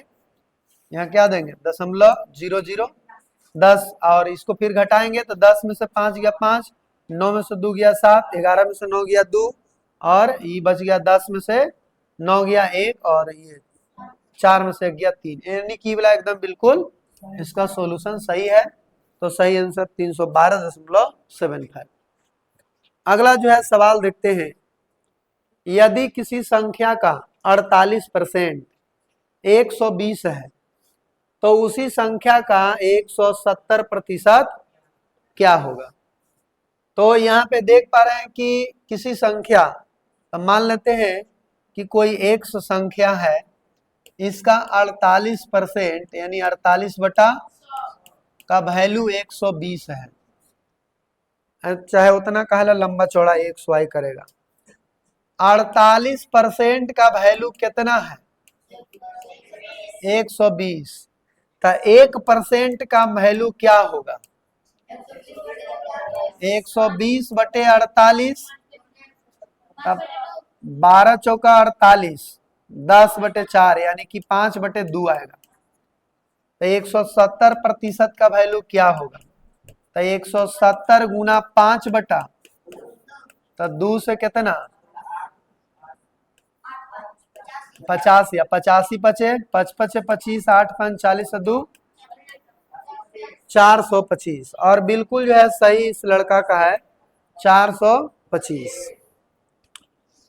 यहाँ क्या देंगे 0.0010, और इसको फिर घटाएंगे तो 10 में से 5 गया 5, 9 में से 2 गया 7, 11 में से 9 गया 2, और ये बच गया 10 में से 9 गया 1, और ये 4 में से गया 3, यानी कि वाला एकदम बिल्कुल इसका सॉल्यूशन सही है। तो सही आंसर 312.75। अगला जो है सवाल देखते हैं, यदि किसी संख्या का 48% 120 है तो उसी संख्या का 170% क्या होगा? तो यहाँ पे देख पा रहे हैं कि किसी संख्या, मान लेते हैं कि कोई एक संख्या है, इसका 48% यानी 48 बटा का वैल्यू 120 है, चाहे उतना कहला लंबा चौड़ा 100 करेगा। 48% का वैल्यू कितना है 120, तो 1% का वैल्यू क्या होगा 120 बटे 48, 12 चौका 48, 10/4 यानी कि 5/2 आएगा। तो 170% का वैल्यू क्या होगा? तो 170 गुना 5 बटा तो 2 से कितना 85 या 85 पचे 55 8 5 40 2 425 और बिल्कुल जो है सही इस लड़का का है 425।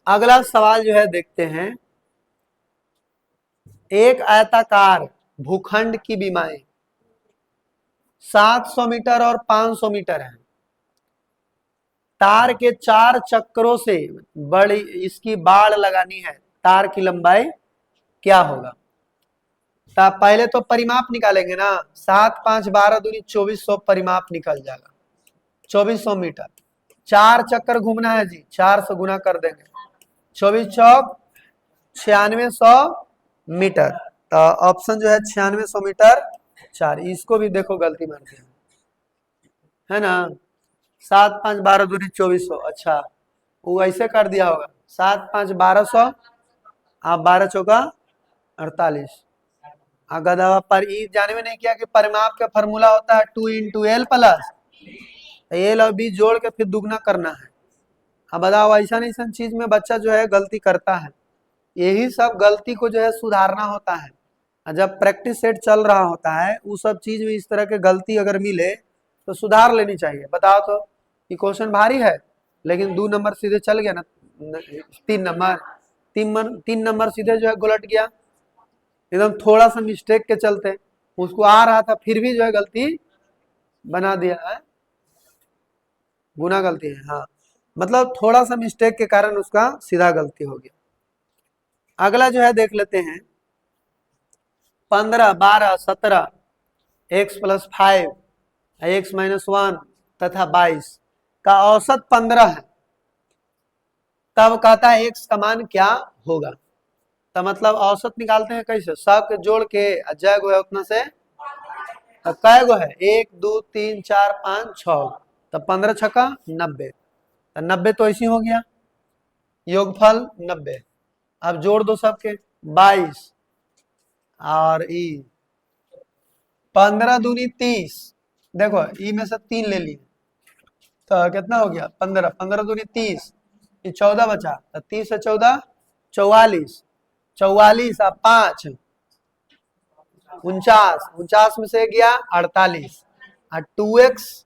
अगला सवाल जो है देखते हैं। एक आयताकार भूखंड की बीमाएं 700 मीटर और 500 मीटर है। तार के 4 चक्रों से बड़ी इसकी बाड़ लगानी है, तार की लंबाई क्या होगा? तो पहले तो परिमाप निकालेंगे ना, 7 5 12 दूनी 2400 परिमाप निकल जाएगा, 2400 मीटर। 4 चक्कर घूमना है जी, 4 से गुना कर देंगे, 24 चौक 9600 मीटर। तो ऑप्शन जो है 9600 मीटर 4। इसको भी देखो गलती मार दिया है ना, 7 5 12 दूनी 2400। अच्छा वो ऐसे कर दिया होगा, 7 5 1200 आप 12 चौका 48। गधा पर ई जाने में नहीं किया कि परिमाप का फॉर्मूला होता है 2 × L प्लस एल और बी जोड़ के फिर दुगना करना है। अब बताओ ऐसा नहीं सन चीज में बच्चा जो है गलती करता है, यही सब गलती को जो है सुधारना होता है। जब प्रैक्टिस सेट चल रहा होता है उस सब चीज में इस तरह के गलती अगर मिले तो सुधार लेनी चाहिए। बताओ तो ये क्वेश्चन भारी है लेकिन 2 नंबर सीधे चल गया ना, 3 नंबर सीधे जो है गुलट गया, एकदम थोड़ा सा मिस्टेक के चलते उसको आ रहा था फिर भी जो है गलती बना दिया है, गुना गलती है। हाँ मतलब थोड़ा सा मिस्टेक के कारण उसका सीधा गलती हो गया। अगला जो है देख लेते हैं 15 12 17 x + 5 x - 1 तथा 22 का औसत 15 है, तब कहता है x का मान क्या होगा? तो मतलब औसत निकालते हैं कैसे, सब के जोड़ के जय गो है उतना से कै गो है 1 2 3 4 5 6 तो 15 छक्का 90, तो 90 तो ऐसी हो गया, योगफल 90। अब जोड़ दो सबके 22 और ई 15 दूनी 30, देखो ई में से 3 ले ली तो कितना हो गया 15, 15 दूनी 30, ये 14 बचा, तो 30 से 14 44, 44 और 5 49, 49 में से गया 48 और 2x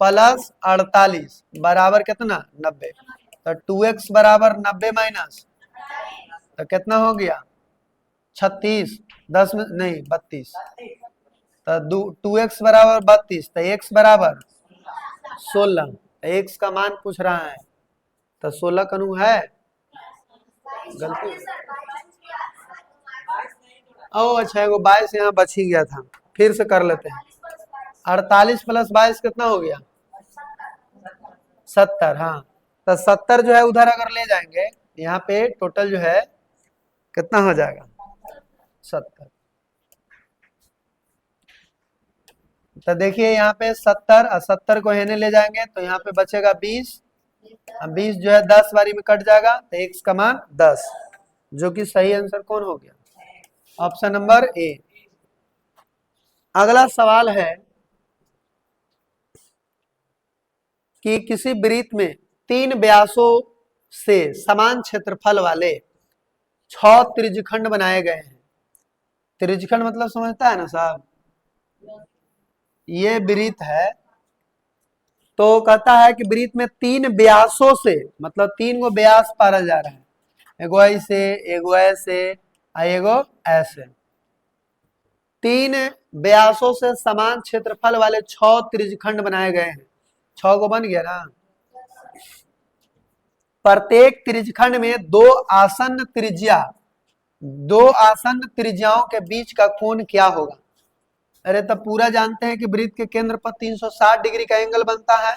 + 48 बराबर कितना 90। तो 2x बराबर 90 माइनस तो कितना हो गया 36, 10 में नहीं 32, तो 2x बराबर 32 तो x बराबर 16। x का मान पूछ रहा है तो 16 कनु है गलती। ओ अच्छा एगो 22 यहाँ बच ही गया था, फिर से कर लेते हैं। 48 + 22 कितना हो गया 70। हाँ तो 70 जो है उधर अगर ले जाएंगे यहाँ पे टोटल जो है कितना हो जाएगा 70। तो देखिए यहाँ पे 70 और 70 को हेने ले जाएंगे तो यहाँ पे बचेगा 20, 20 जो है 10 बारी में कट जाएगा तो x का मान 10, जो कि सही आंसर कौन हो गया ऑप्शन नंबर ए। अगला सवाल है कि किसी वृत्त में 3 व्यासों से समान क्षेत्रफल वाले 6 त्रिज्यखंड बनाए गए हैं। त्रिज्यखंड मतलब समझता है ना साहब, ये वृत्त है तो कहता है कि वृत्त में 3 व्यासों से मतलब 3 गो व्यास पारल जा रहा है, एगो ऐसे एगो ऐसे एगो ऐसे, 3 व्यासों से समान क्षेत्रफल वाले 6 त्रिज्यखंड बनाए गए हैं। 6 को बन गया ना, प्रत्येक त्रिज्यखंड में 2 आसन्न त्रिज्याओं के बीच का कोण क्या होगा? अरे तो पूरा जानते हैं कि वृत्त के केंद्र पर 360 डिग्री का एंगल बनता है,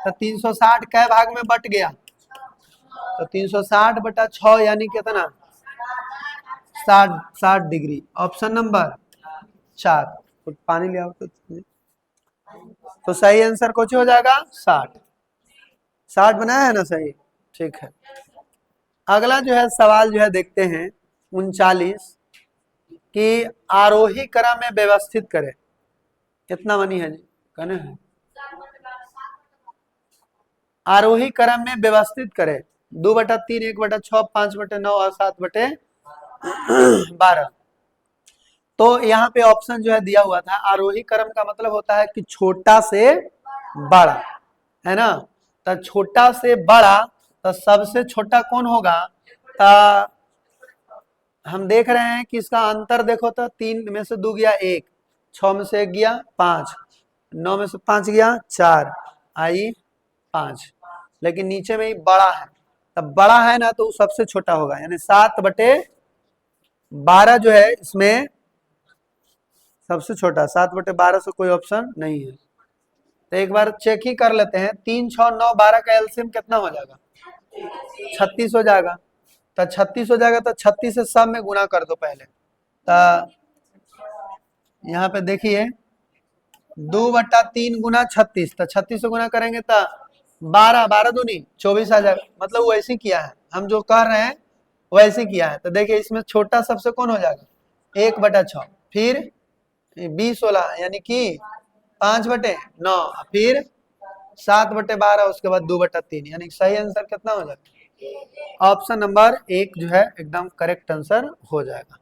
तो 360 कै भाग में बट गया तो 360 बटा 6 यानी कितना 60 डिग्री। ऑप्शन नंबर 4, तो पानी ले आओ तो सही आंसर कुछ हो जाएगा 60 बनाया है ना सही, ठीक है। अगला जो है सवाल जो है देखते हैं 39 कि आरोही क्रम में व्यवस्थित करे। कितना बनी है जी, कहने है आरोही क्रम में व्यवस्थित करे। 2/3, 1/6, 5/9 और 7/12। तो यहाँ पे ऑप्शन जो है दिया हुआ था, आरोही क्रम का मतलब होता है कि छोटा से बड़ा, है ना। तो छोटा से बड़ा, तो सबसे छोटा कौन होगा। तो हम देख रहे हैं कि इसका अंतर देखो, तो 3 में से 2 गया 1, 6 में से 1 गया 5, 9 में से 5 गया 4, आई 5। लेकिन नीचे में ही बड़ा है, तब बड़ा है ना तो सबसे छोटा होगा, यानी 7/12 जो है इसमें सबसे छोटा। 7/12 से कोई ऑप्शन नहीं है। तो एक बार चेक ही कर लेते हैं। 3, 6, 9, 12 का एलसीएम कितना हो जाएगा, 36 हो जाएगा। तो 36 हो जाएगा, तो 36 से सब में गुना कर दो पहले। तो यहाँ पे देखिए 2/3 गुना 36, तो 36 से गुना करेंगे तो 12, 12 दूनी 24 आ जाएगा। मतलब वैसे किया है, हम जो कर रहे हैं वैसे किया है। तो देखिए इसमें छोटा सबसे कौन हो जाएगा, 1/6, फिर 20/16 यानी कि 5/9, फिर 7/12, उसके बाद 2/3, यानी सही आंसर कितना हो जाएगा, ऑप्शन नंबर 1 जो है एकदम करेक्ट आंसर हो जाएगा।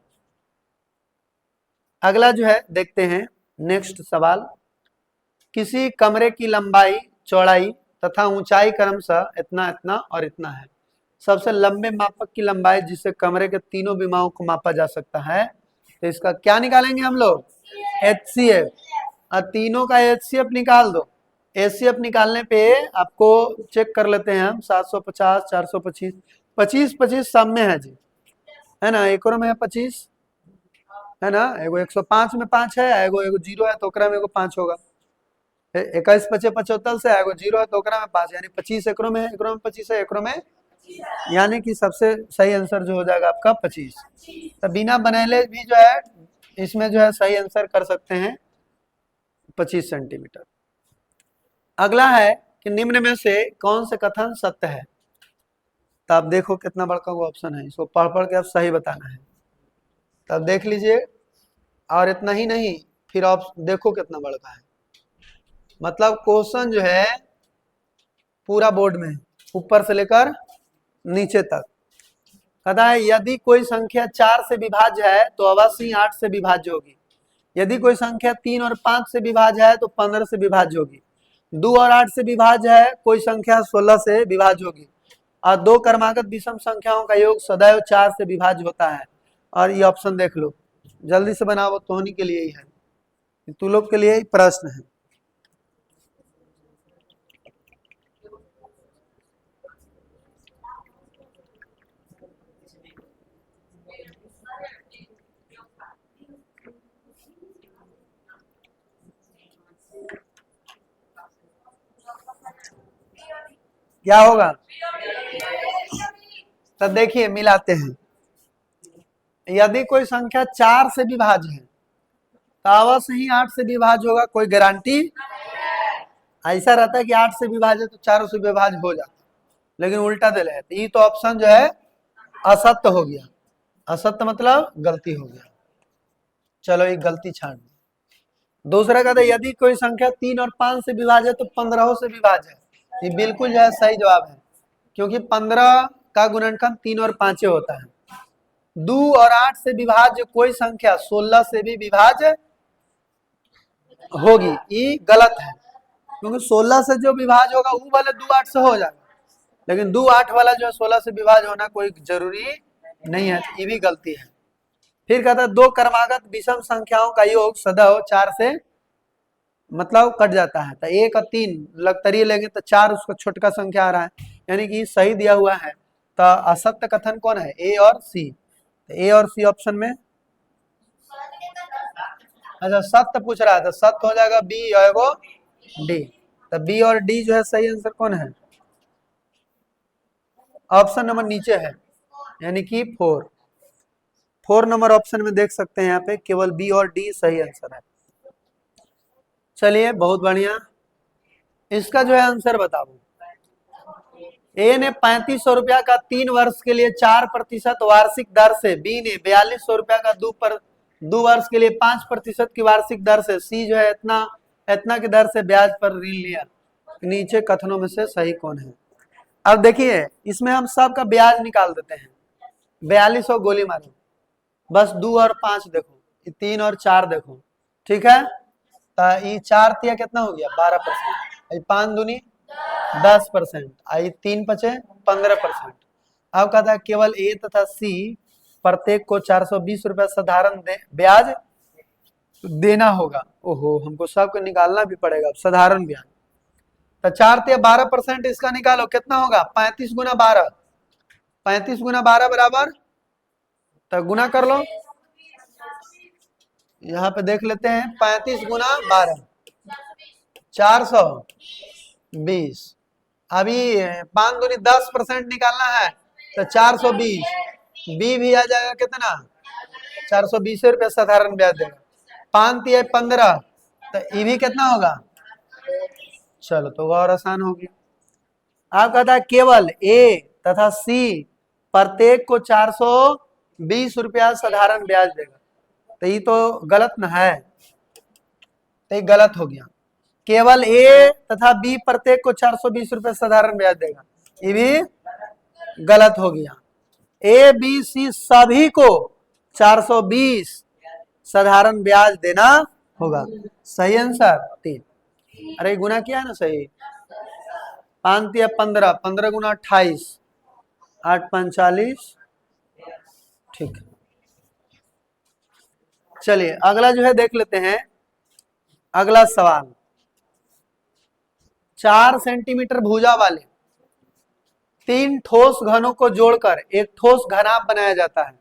अगला जो है देखते हैं नेक्स्ट सवाल। किसी कमरे की लंबाई, चौड़ाई तथा ऊंचाई क्रमशः इतना, इतना और इतना है। सबसे लंबे मापक की लंबाई जिससे कमरे के तीनों विमाओं को मापा जा सकता है, तो इसका क्या निकालेंगे हम लोग, HCF। और तीनों का HCF निकाल दो। HCF निकालने पे आपको चेक कर लेते हैं हम, 750, 425, 25, 25 सब में है जी, है ना। एक में है 25, है ना। एगो 105 में 5 है, एगो 0 है तो ओकरा में एगो 5 होगा। 21, 25, 75 से एगो 0 है तो ओकरा में 5, यानी 25 एकरों में है, एकरों में 25 है, एकरों में, यानी कि सबसे सही आंसर जो हो जाएगा आपका 25। तो बिना बनैले भी जो है इसमें जो है सही आंसर कर सकते हैं 25 सेंटीमीटर। अगला है कि निम्न में से कौन से कथन सत्य है। तो आप देखो कितना बड़का वो ऑप्शन है, इसको पढ़ पढ़ के आप सही बताना है। तब देख लीजिए, और इतना ही नहीं, फिर आप देखो कितना बड़का है। मतलब क्वेश्चन जो है पूरा बोर्ड में ऊपर से लेकर नीचे तक कहता है, यदि कोई संख्या 4 से विभाज्य है तो अवश्य ही 8 से विभाज्य होगी। यदि कोई संख्या 3 और 5 से विभाज्य है तो 15 से विभाज्य होगी। 2 और 8 से विभाज्य है कोई संख्या 16 से विभाज्य होगी। और 2 क्रमागत विषम संख्याओं का योग सदैव 4 से विभाज्य होता है। और ये ऑप्शन देख लो, जल्दी से बनाओ, तोहनी के लिए ही है, तू लोग के लिए ही प्रश्न है। क्या होगा, तो देखिए मिलाते हैं। यदि कोई संख्या 4 से विभाज्य है तो अवश्य ही 8 से विभाज्य होगा, कोई गारंटी। ऐसा रहता है कि 8 से विभाज्य तो 4 से विभाज्य हो जाता, लेकिन उल्टा दे रहे। तो ये तो ऑप्शन जो है असत्य हो गया। असत्य मतलब गलती हो गया। चलो ये गलती छाड़ दो। दूसरा कहता है यदि कोई संख्या 3 और 5 से विभाज्य है तो 15 से विभाज्य है। ये बिल्कुल जो है सही जवाब है, क्योंकि 15 का गुणनखंड 3 और 5 होता है। 2 और 8 से विभाज्य कोई संख्या 16 से भी विभाज्य होगी, ये गलत है, क्योंकि 16 से जो विभाज्य होगा वो वाले 2 8 से हो जाएगा, लेकिन 2 8 वाला जो है 16 से विभाज्य होना कोई जरूरी नहीं है, ये भी गलती है। फिर कहता है 2 क्रमागत विषम संख्याओं का योग सदैव 4 से मतलब कट जाता है। तो 1 और 3 लगतरी लेंगे तो 4 उसका छोटका संख्या आ रहा है, यानी कि सही दिया हुआ है। तो असत्य कथन कौन है, ए और सी। तो ए और सी ऑप्शन में, अच्छा सत्य पूछ रहा है तो सत्य हो जाएगा बी और वो डी। तो बी और डी जो है सही आंसर कौन है, ऑप्शन नंबर नीचे है, यानी कि 4 नंबर ऑप्शन में देख सकते हैं, यहाँ पे केवल बी और डी सही आंसर है। चलिए बहुत बढ़िया, इसका जो है आंसर बताओ। ए ने 3500 रुपया का 3 वर्ष के लिए 4% वार्षिक दर से, बी ने 4200 रुपया का 2 वर्ष के लिए 5% की वार्षिक दर से, सी जो है इतना की दर से ब्याज पर ऋण लिया। नीचे कथनों में से सही कौन है? अब देखिए इसमें हम सब का ब्याज निकाल देते हैं। 4200 गोली मारो, बस 2 और 5 देखो, 3 और 4 देखो, ठीक है। तो ये 4 तिया कितना हो गया 12%, 5 दूनी 10%, आई 3 बचे 15%। अब कहता है केवल ए तथा सी प्रत्येक को 420 रुपया साधारण ब्याज देना होगा। ओहो, हमको सबको निकालना भी पड़ेगा साधारण ब्याज। तो 4 तिया 12%, इसका निकालो कितना होगा 35 गुना 12, 35 गुना 12 बराबर, तो गुना कर लो, यहाँ पे देख लेते हैं 35 गुना 12 420। अभी 5 दूनी 10% निकालना है तो 420, बी भी आ जाएगा कितना 420 रुपया साधारण ब्याज देगा। 5 तिया 15, तो ये भी कितना होगा, चलो तो और आसान हो गया। आप कहता है केवल ए तथा सी प्रत्येक को 420 रुपया साधारण ब्याज देगा, तो ये तो गलत न है, तो ये गलत हो गया। केवल ए तथा बी प्रत्येक को 420 रुपये साधारण ब्याज देगा, ये भी गलत हो गया। ए बी सी सभी को 420 साधारण ब्याज देना होगा। सही आंसर 3। अरे गुना किया है ना सही। 5 तिया 15, 15 गुना 28, 8 5 40, ठीक है। चलिए अगला जो है देख लेते हैं। अगला सवाल, 4 सेंटीमीटर भुजा वाले 3 ठोस घनों को जोड़कर एक ठोस घनाभ बनाया जाता है।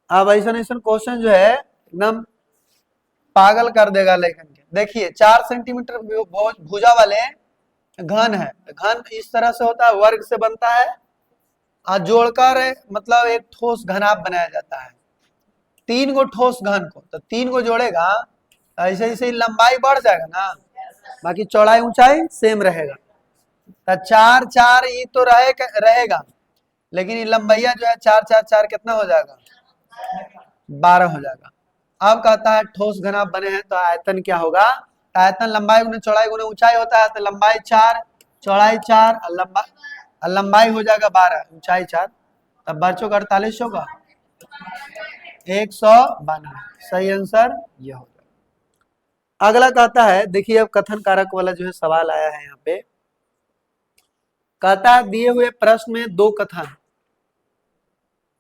अब ऐसा क्वेश्चन जो है एकदम पागल कर देगा लेकिन के। देखिए 4 सेंटीमीटर भुजा वाले घन है, घन इस तरह से होता है, वर्ग से बनता है और जोड़कर मतलब एक ठोस घनाभ बनाया जाता है। 3 गो ठोस घन को, तो 3 को जोड़ेगा, ऐसे ऐसे लंबाई बढ़ जाएगा ना, बाकी चौड़ाई ऊंचाई सेम रहेगा। तो 4 4 ये तो रहेगा, लेकिन ये लंबाइया जो है 4 4 4 कितना हो जाएगा 12 हो जाएगा। अब कहता है ठोस घनाभ बने हैं तो आयतन क्या होगा, आयतन लंबाई गुना चौड़ाई गुना ऊंचाई होता है, तो लंबाई 4 चौड़ाई 4 लंबाई हो जाएगा 12 ऊंचाई 4, तब बच्चों का 48 होगा 192। सही आंसर ये होगा। अगला कहता है, देखिए अब कथन कारक वाला जो है सवाल आया है यहाँ पे। कहता है दिए हुए प्रश्न में 2 कथन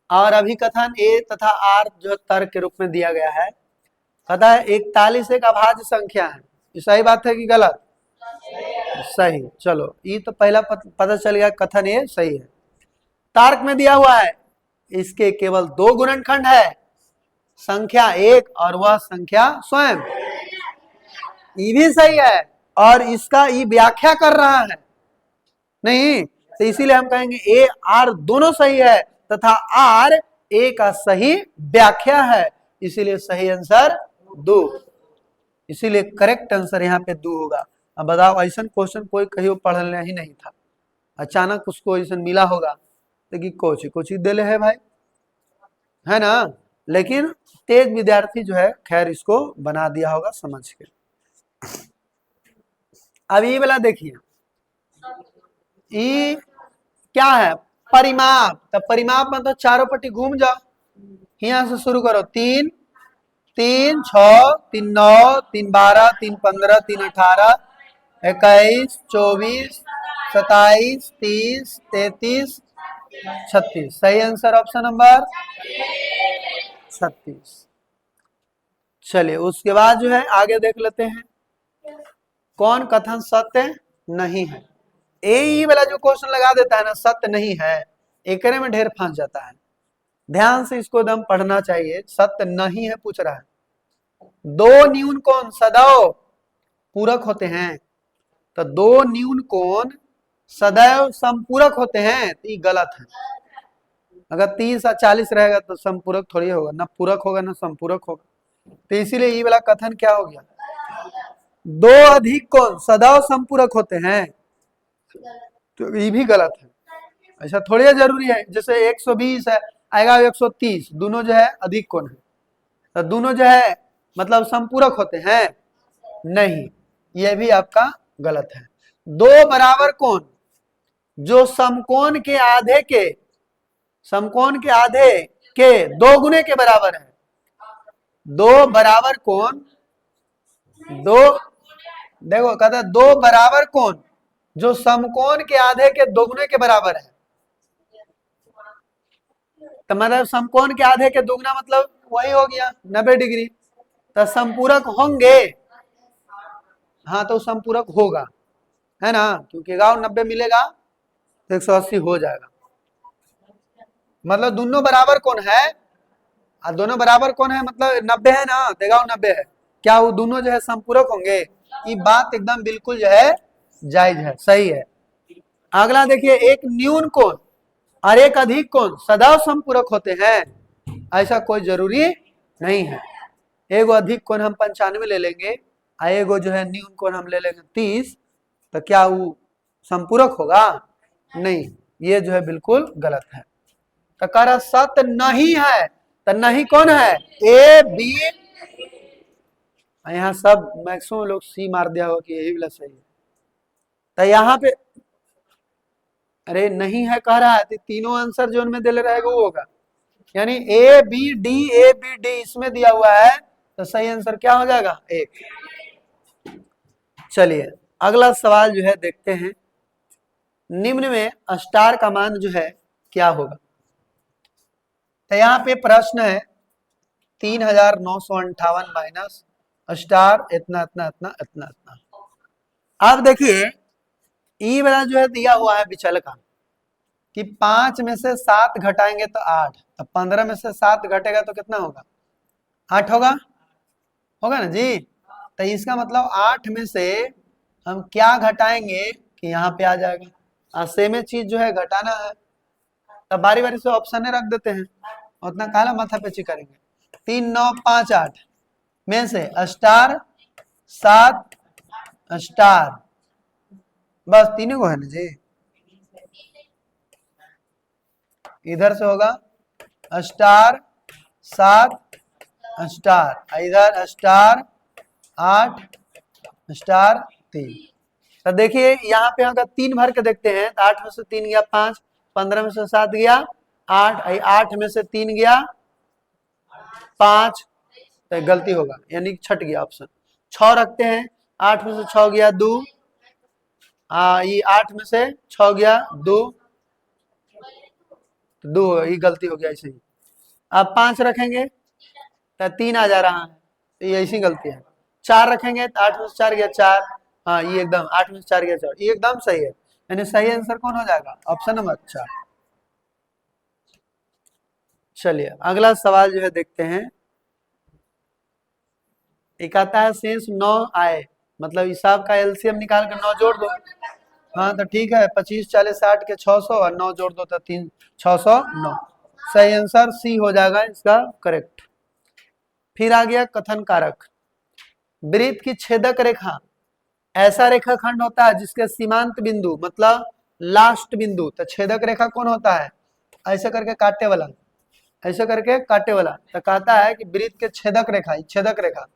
और अभिकथन ए तथा आर जो तर्क के रूप में दिया गया है। कहता है 41 एक अभाज्य संख्या है, ये सही बात है कि गलत? सही। चलो ये तो पहला पता चल गया, कथन ए सही है। तर्क में दिया हुआ है इसके केवल 2 गुणनखंड है, संख्या 1 और वह संख्या स्वयं, ये भी सही है, और इसका ये व्याख्या कर रहा है नहीं, तो इसीलिए हम कहेंगे ए आर दोनों सही है तथा आर ए का सही व्याख्या है, इसीलिए सही आंसर 2। इसीलिए करेक्ट आंसर यहाँ पे 2 होगा। अब बताओ ऐसा क्वेश्चन कोई कहीं पढ़ना ही नहीं था, अचानक उसको ऐसा मिला होगा, लेकिन कुछ ही दिले है भाई, है ना। लेकिन तेज विद्यार्थी जो है खैर इसको बना दिया होगा समझ के। अब ये वाला देखिए, ये क्या है परिमाप, तो परिमाप मतलब चारों पट्टी घूम जाओ, यहां से शुरू करो 3 3 6 3 9 3 12 3 15 3 18 21 24 27 30 33 36। सही आंसर ऑप्शन नंबर 36। चलिए उसके बाद जो है आगे देख लेते हैं, कौन कथन सत्य नहीं है। ए वाला जो क्वेश्चन लगा देता है ना सत्य नहीं है, एकरे में ढेर फंस जाता है। ध्यान से इसको दम पढ़ना चाहिए, सत्य नहीं है पूछ रहा है। 2 न्यून कोण सदैव पूरक होते हैं, तो 2 न्यून कोण सदैव संपूरक होते हैं, तो ये गलत है। अगर 30 और 40 रहेगा तो संपूरक थोड़ी होगा, ना पूरक होगा ना संपूरक होगा, तो इसीलिए ये वाला कथन क्या हो गया, 2 अधिक कोण सदैव संपूरक होते हैं, तो ये भी गलत है। ऐसा थोड़ी है जरूरी है, जैसे 120 है आएगा 130, दोनों जो है अधिक कोण है, तो दोनों जो है मतलब समपूरक होते हैं, नहीं, ये भी आपका गलत है। दो बराबर कोण जो समकोण के आधे के, समकोण के आधे के दो गुने के बराबर है, दो बराबर कोण, दो, देखो कहता है दो बराबर कोण जो समकोण के आधे के दोगुने के बराबर है, तो मतलब समकोण के आधे के दोगुना मतलब वही हो गया 90 डिग्री, तो संपूरक होंगे, हाँ तो संपूरक होगा, है ना, क्योंकि गाँव 90 मिलेगा तो 180 हो जाएगा, मतलब दोनों बराबर कौन है, दोनों बराबर कौन है मतलब 90 है ना, देगाव 90 है, क्या वो दोनों जो है संपूरक होंगे, ये बात एकदम बिल्कुल जो है जायज है, सही है। अगला देखिए, एक न्यून कोण और एक अधिक कोण सदैव संपूरक होते हैं, ऐसा कोई जरूरी नहीं है। एगो अधिक कोण हम 95 ले लेंगे, एगो जो है न्यून कोण हम ले लेंगे 30, तो क्या वो संपूरक होगा, नहीं, ये जो है बिल्कुल गलत है। तो कह रहा सत्य नहीं है, तो नहीं कौन है, ए बी, यहाँ सब मैक्सिमम लोग सी मार दिया होगा कि यही वाला सही है, तो यहाँ पे अरे नहीं है कह रहा है, तो तीनों आंसर जो उनमें दे रहेगा वो होगा, यानी ए बी डी इसमें दिया हुआ है, तो सही आंसर क्या हो जाएगा, एक। चलिए अगला सवाल जो है देखते हैं, निम्न में स्टार का मान जो है क्या होगा। तो यहाँ पे प्रश्न है 3958 माइनस स्टार इतना इतना इतना इतना इतना। अब देखिए ई वाला जो है दिया हुआ है विचल का कि 5 में से 7 घटाएंगे तो 8, तो 15 में से 7 घटेगा तो कितना होगा, 8 होगा, होगा ना जी। तो इसका मतलब 8 में से हम क्या घटाएंगे कि यहाँ पे आ जाएगा, सेम चीज जो है घटाना है, तब बारी बारी से ऑप्शन रख देते हैं, उतना काला माथा पेची करेंगे। 3 9 5 8 में से स्टार 7 स्टार, बस तीनों को है ना जी, इधर से होगा स्टार 7 स्टार, इधर स्टार 8 स्टार 3। तो देखिए यहाँ पे अगर 3 भर के देखते हैं तो 8 में से 3 गया 5, 15 में से 7 गया 8, 8 में से 3 गया 5, तो गलती होगा यानी छट गया ऑप्शन। 6 रखते हैं, 8 में से 6 गया 2, ये 8 में से 6 गया 2, 2 ये गलती हो गया ऐसे ही। अब 5 रखेंगे तो 3 आ जा रहा है, तो ये ऐसी गलती है। 4 रखेंगे तो 8 में से 4 गया 4, हाँ ये एकदम 8 में से 4 गया 4, ये एकदम सही है, यानी सही आंसर कौन हो जाएगा, ऑप्शन नंबर 4। चलिए अगला सवाल जो है देखते हैं, एक आता है शेष 9 आए, मतलब हिसाब का एलसीएम निकाल कर 9 जोड़ दो, हाँ तो ठीक है 25 40 60 के 600 और 9 जोड़ दो तो 3 609, सही आंसर सी हो जाएगा इसका करेक्ट। फिर आ गया कथन कारक, वृत्त की छेदक रेखा ऐसा रेखाखंड होता है जिसके सीमांत बिंदु मतलब लास्ट बिंदु, तो छेदक रेखा कौन होता है, ऐसे करके काटे वाला, ऐसे करके काटे वाला, तो कहता है कि वृत्त के छेदक रेखा, छेदक रेखा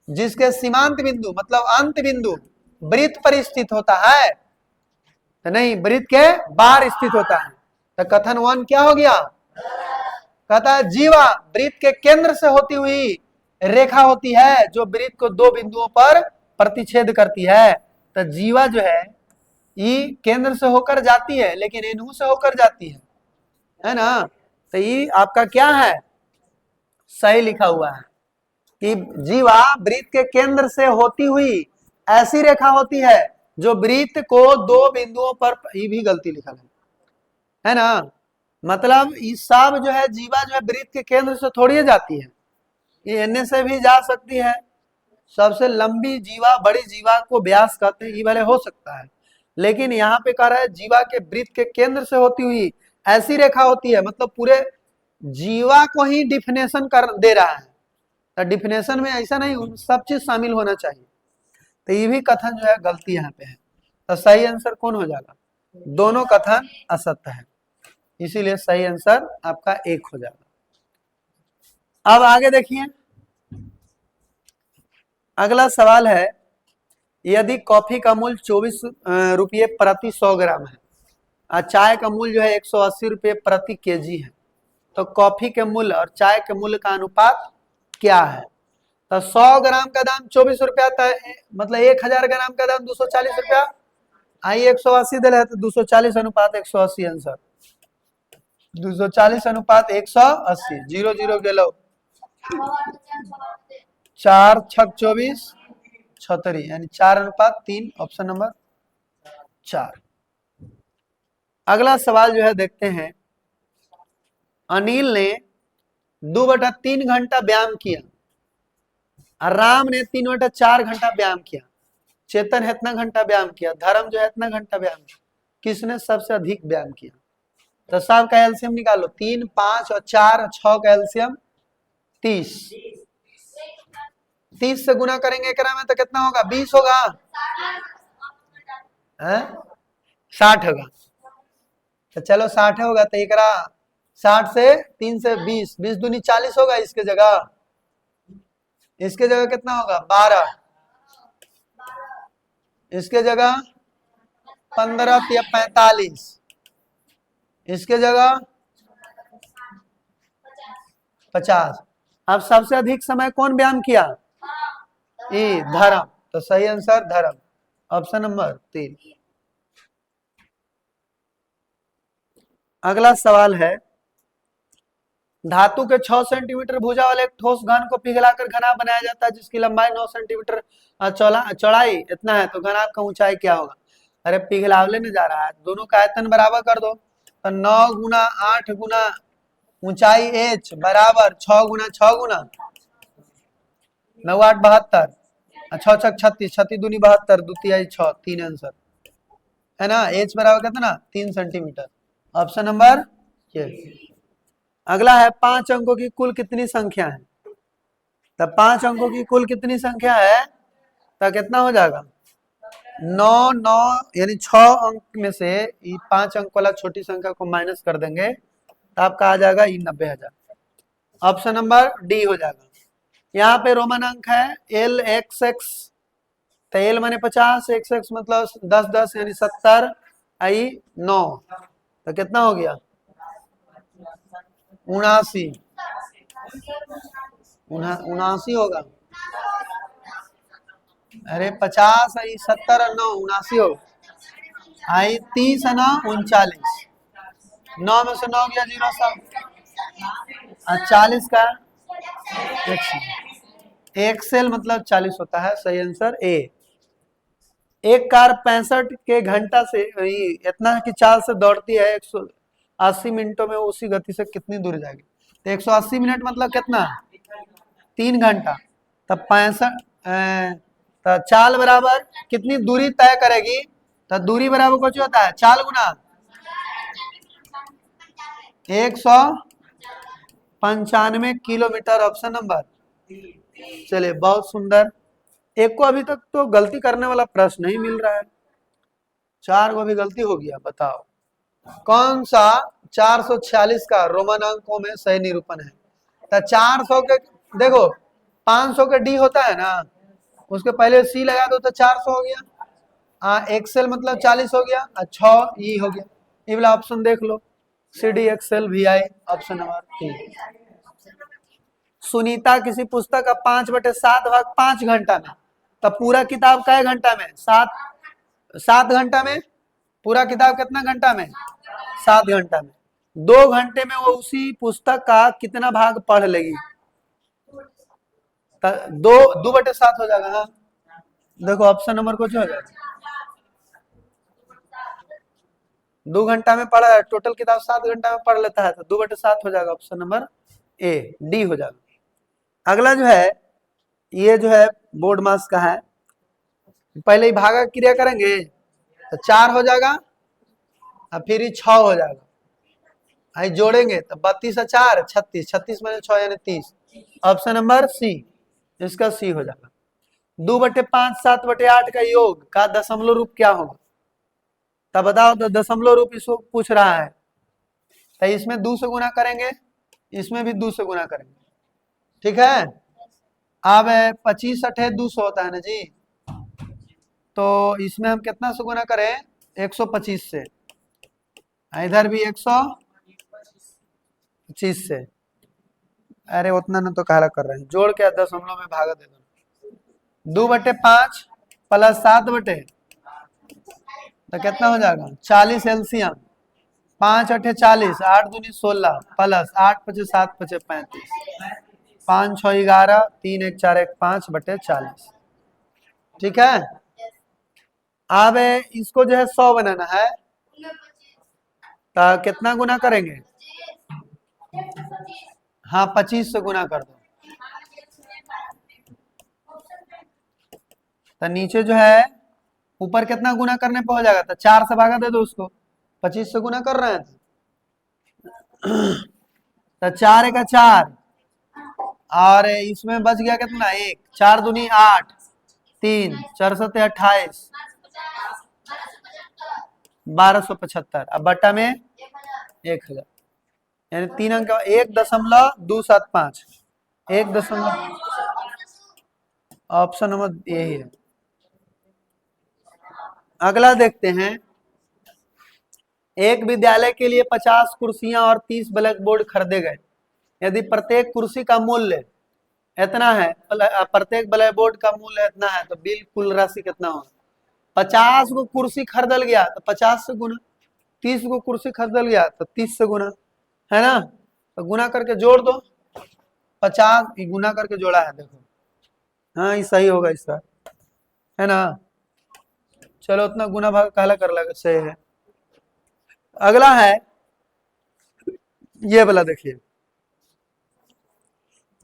जिसके सीमांत बिंदु मतलब अंत बिंदु वृत्त पर स्थित होता है, तो नहीं वृत्त के बाहर स्थित होता है, तो कथन 1 क्या हो गया, कहता है जीवा वृत्त के केंद्र से होती हुई रेखा होती है जो वृत्त को 2 बिंदुओं पर प्रतिच्छेद करती है, तो जीवा जो है ये केंद्र से होकर जाती है लेकिन इन्हू से होकर जाती है ना, तो ये आपका क्या है, सही लिखा हुआ है कि जीवा वृत्त के केंद्र से होती हुई ऐसी रेखा होती है जो वृत्त को 2 बिंदुओं पर, ये भी गलती लिखा है ना, मतलब इस सब जो है जीवा जो है वृत्त के केंद्र से थोड़ी जाती है, ये एन से भी जा सकती है, सबसे लंबी जीवा बड़ी जीवा को व्यास कहते हैं, ये भले हो सकता है, लेकिन यहाँ पे कह रहा है जीवा के वृत्त के केंद्र से होती हुई ऐसी रेखा होती है, मतलब पूरे जीवा को ही डिफिनेशन कर दे रहा है, तो डिफिनेशन में ऐसा नहीं सब चीज शामिल होना चाहिए, तो ये भी कथन जो है गलती यहाँ पे है, तो सही आंसर कौन हो जाएगा, दोनों कथन असत्य है, इसीलिए सही आंसर आपका 1 हो जाएगा। अब आगे देखिए, अगला सवाल है, यदि कॉफी का मूल्य 24 रुपये प्रति 100 ग्राम है और चाय का मूल्य जो है 180 रुपये प्रति केजी है, तो कॉफी के मूल्य और चाय के मूल्य का अनुपात क्या है? तो 100 ग्राम का दाम 24 रुपया, मतलब 1000 ग्राम का दाम 240 रुपया, आई 180 दे रहे तो 240 अनुपात 180 आंसर, 240 अनुपात 180, 0 0 गेलो, 4 छक 24 76, यानी 4 अनुपात 3, ऑप्शन नंबर 4। अगला सवाल जो है देखते हैं, अनिल ने 2/3 घंटा व्यायाम किया और राम ने 3/4 घंटा व्यायाम किया, चेतन है इतना घंटा व्यायाम किया, धर्म जो है इतना घंटा व्यायाम किया, किसने सबसे अधिक व्यायाम किया? तो सब का एलसीएम निकालो, 3 5 और 4 6 का एलसीएम 30, 30 से गुना करेंगे एकरा में तो कितना होगा? 20 होगा, 60 होगा, तो चलो 60 होगा, तो एकरा 60 से 3 से 20, 20 दूनी 40 होगा, इसके जगह कितना होगा? 12, इसके जगह 15 या 45, इसके जगह 50। अब सबसे अधिक समय कौन व्यायाम किया? ए धर्म, तो सही आंसर धर्म, ऑप्शन नंबर 3। अगला सवाल है, धातु के 6 सेंटीमीटर भुजा वाले एक ठोस घन को पिघलाकर घनाभ बनाया जाता है जिसकी लंबाई 9 सेंटीमीटर चौड़ाई इतना है, तो घनाभ का ऊंचाई क्या होगा? अरे पिघलावले में जा रहा है, दोनों का आयतन बराबर कर दो, तो 9 गुना 8 गुना ऊंचाई h बराबर 6 गुना 6 गुना 9 8 72, 6 6 36, 36 दूनी 72, द्वितीय 6, 3 आंसर है ना, h बराबर कितना? 3 सेंटीमीटर, ऑप्शन नंबर ये। अगला है, 5 अंकों की कुल कितनी संख्या है? तो 5 अंकों की कुल कितनी संख्या है, तो कितना हो जाएगा? 9 9, यानी 6 अंक में से 5 अंक वाला छोटी संख्या को माइनस कर देंगे तो आपका आ जाएगा 90,000, ऑप्शन नंबर डी हो जाएगा। यहाँ पे रोमन अंक है एल एक्स एक्स, तो एल माने 50, एक्स एक्स मतलब 10 10 यानी 70, आई 9, तो कितना हो गया? 79, 79 होगा, अरे 50 आई 70 और 9 79 हो, आई 30 है ना 39, 9 में से 9 गया 0 सब, 40 का एक्सेल मतलब 40 होता है, सही आंसर ए। एक कार 65 के घंटा से इतना की चाल से दौड़ती है 180 मिनटों में, उसी गति से कितनी दूर जाएगी? तो 180 मिनट मतलब कितना? 3 घंटा, तब 65 तो चाल बराबर कितनी दूरी तय करेगी? तो दूरी बराबर कुछ होता है चाल गुना 195 किलोमीटर, ऑप्शन नंबर। चलिए बहुत सुंदर, एक को अभी तक तो गलती करने वाला प्रश्न नहीं मिल रहा है, 4 को भी गलती हो गया, बताओ कौन सा 446 का रोमन अंकों में सही निरूपण है? तो 400 के देखो 500 के डी होता है ना, उसके पहले सी लगा दो तो 400 हो गया, एक्सेल मतलब 40 हो गया, 6 ई हो गया, ये वाला ऑप्शन देख लो, C D XL V I, option number 3। Sunita किसी पुस्तक का 5/7 भाग 5 घंटा में, तो पूरा किताब कै घंटा में? 7 घंटा में, पूरा किताब कितना घंटा में? 7 घंटा में, 2 घंटे में वो उसी पुस्तक का कितना भाग पढ़ लेगी? 2/7 हो जाएगा। हाँ देखो ऑप्शन नंबर कुछ हो जाएगा, 2 घंटा में पढ़ा है, टोटल किताब 7 घंटा में पढ़ लेता है, तो 2/7 हो जाएगा, ऑप्शन नंबर ए डी हो जाएगा। अगला जो है, ये जो है बोर्ड मास का है, पहले ही भागा क्रिया करेंगे तो 4 हो जाएगा और फिर ही 6 हो जाएगा, आई जोड़ेंगे तो 32 और 4 36, 36 में 6 यानी 30, ऑप्शन नंबर सी, इसका सी हो जाएगा। 2/5 7/8 का योग का दशमलव रूप क्या होगा? तब बताओ, तो दशमलव रूप इसको पूछ रहा है, तो इसमें 2 से गुना करेंगे, इसमें भी 2 से गुना करेंगे। ठीक है, अब 25 अठे 200 होता है ना जी, तो इसमें हम कितना से गुना करें, 125 से, इधर भी 125 से। अरे उतना न तो काला कर रहे हैं, जोड़ के दशमलव में भागा दे दो। 2/5 प्लस 7 तो कितना हो जाएगा, 40 एलसीएम। 5 अठे 40, 8 दूनी 16 प्लस 8 पचे 7 पचे 35, 5 6 11, 3 1 4 1 5/40। ठीक है, अब इसको जो है 100 बनाना है, तो कितना गुना करेंगे, हाँ 25 से गुना कर दो। तो नीचे जो है ऊपर कितना गुना करने पे हो जाएगा, तो 4 से भागा दे दो उसको, 25 से गुना कर रहे हैं तो 4 1 4, और इसमें बच गया कितना, 1 4 दूनी 8, 3 4 7 28, 1275। अब बट्टा में 1000, यानी 3 अंक 1.275, 1 दशमलव, ऑप्शन नंबर यही है। अगला देखते हैं, एक विद्यालय के लिए 50 कुर्सियां और 30 ब्लैक बोर्ड खरीदे गए। यदि प्रत्येक कुर्सी का मूल्य इतना है, प्रत्येक ब्लैक बोर्ड का मूल्य इतना है, तो बिल कुल राशि कितना होगा। 50 को कुर्सी खरीदल गया तो 50 से गुना, 30 को कुर्सी खरीदल गया तो 30 से गुना, है ना, तो गुना करके जोड़ दो। 50 गुना करके जोड़ा है, देखो, हाँ ये सही होगा इसका, है ना। चलो उतना गुना भाग काला कर लगा, सही है। अगला है ये वाला, देखिए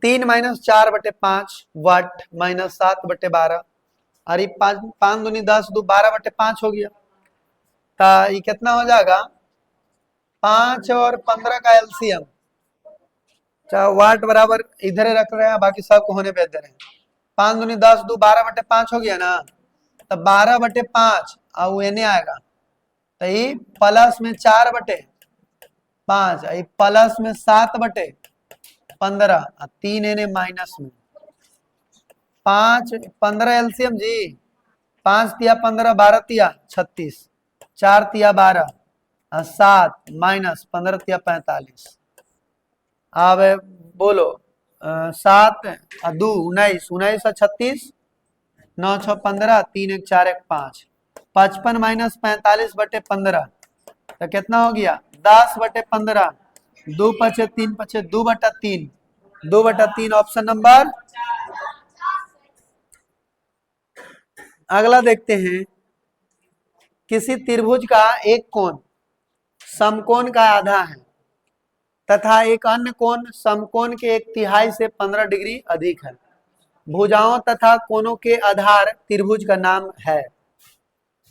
3 - 4/5 वाट माइनस 7/12, अरे 5 दूनी 10, 12/5 हो गया, तो ये कितना हो जाएगा, 5 और 15 का एलसीएम, चाहे वाट बराबर इधर रख रहे हैं, बाकी सबको होने पे दे रहे हैं। 5 दूनी 10, 12/5 हो गया ना, तो 12/5 और वो एने आएगा, तो ये प्लस में 4/5, प्लस में 7/15, 3 एने माइनस में 5 15 एलसीएम जी, 5 तिया 15, 12 तिया 36, 4 तिया 12, 7 माइनस 15 तिया 45। अब बोलो 7 2 19, 19 36, 9 6 15, 3 1 4 1 5, 55 माइनस 45/15, तो कितना हो गया, 10/15, 2 पचे 3 पचे 2/3, 2/3 ऑप्शन नंबर। अगला देखते हैं, किसी त्रिभुज का एक कोण समकोण का आधा है तथा एक अन्य कोण समकोण के 1/3 से 15 डिग्री अधिक है। भुजाओं तथा कोणों के आधार त्रिभुज का नाम है।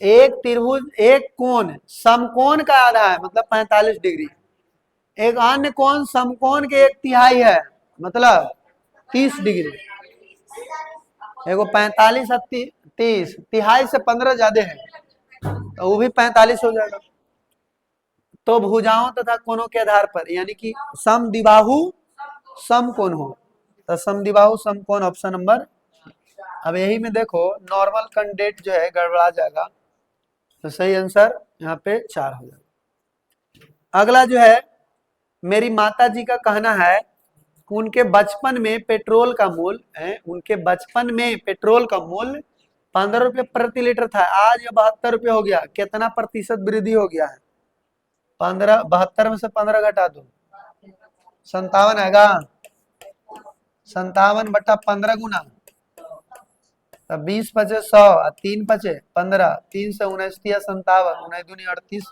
एक त्रिभुज, एक कोण समकोण का आधा है मतलब 45 डिग्री, एक अन्य कोण समकोण के 1/3 है मतलब 30 डिग्री, एगो 45 और 30, 3/2 से 15 ज्यादा है, तो वो भी 45 हो जाएगा। तो भुजाओं तथा कोणों के आधार पर, यानी कि समद्विबाहु समकोण हो, तो समद्विबाहु समकोण ऑप्शन नंबर। अब यही में देखो नॉर्मल कैंडिडेट जो है गड़बड़ा जाएगा, तो सही आंसर यहाँ पे 4 हो जाएगा। अगला जो है, मेरी माता जी का कहना है उनके बचपन में पेट्रोल का मूल्य है, उनके बचपन में पेट्रोल का मूल्य 15 रुपये प्रति लीटर था, आज ये 72 रुपये हो गया। कितना प्रतिशत वृद्धि हो गया है, 15, 72 में से 15 घटा दो, 57 आएगा, 57/15 गुना, तब 20 पचे 100, 3 पचे 15, 3 से 19 तिया 57, 19 दूनी 38,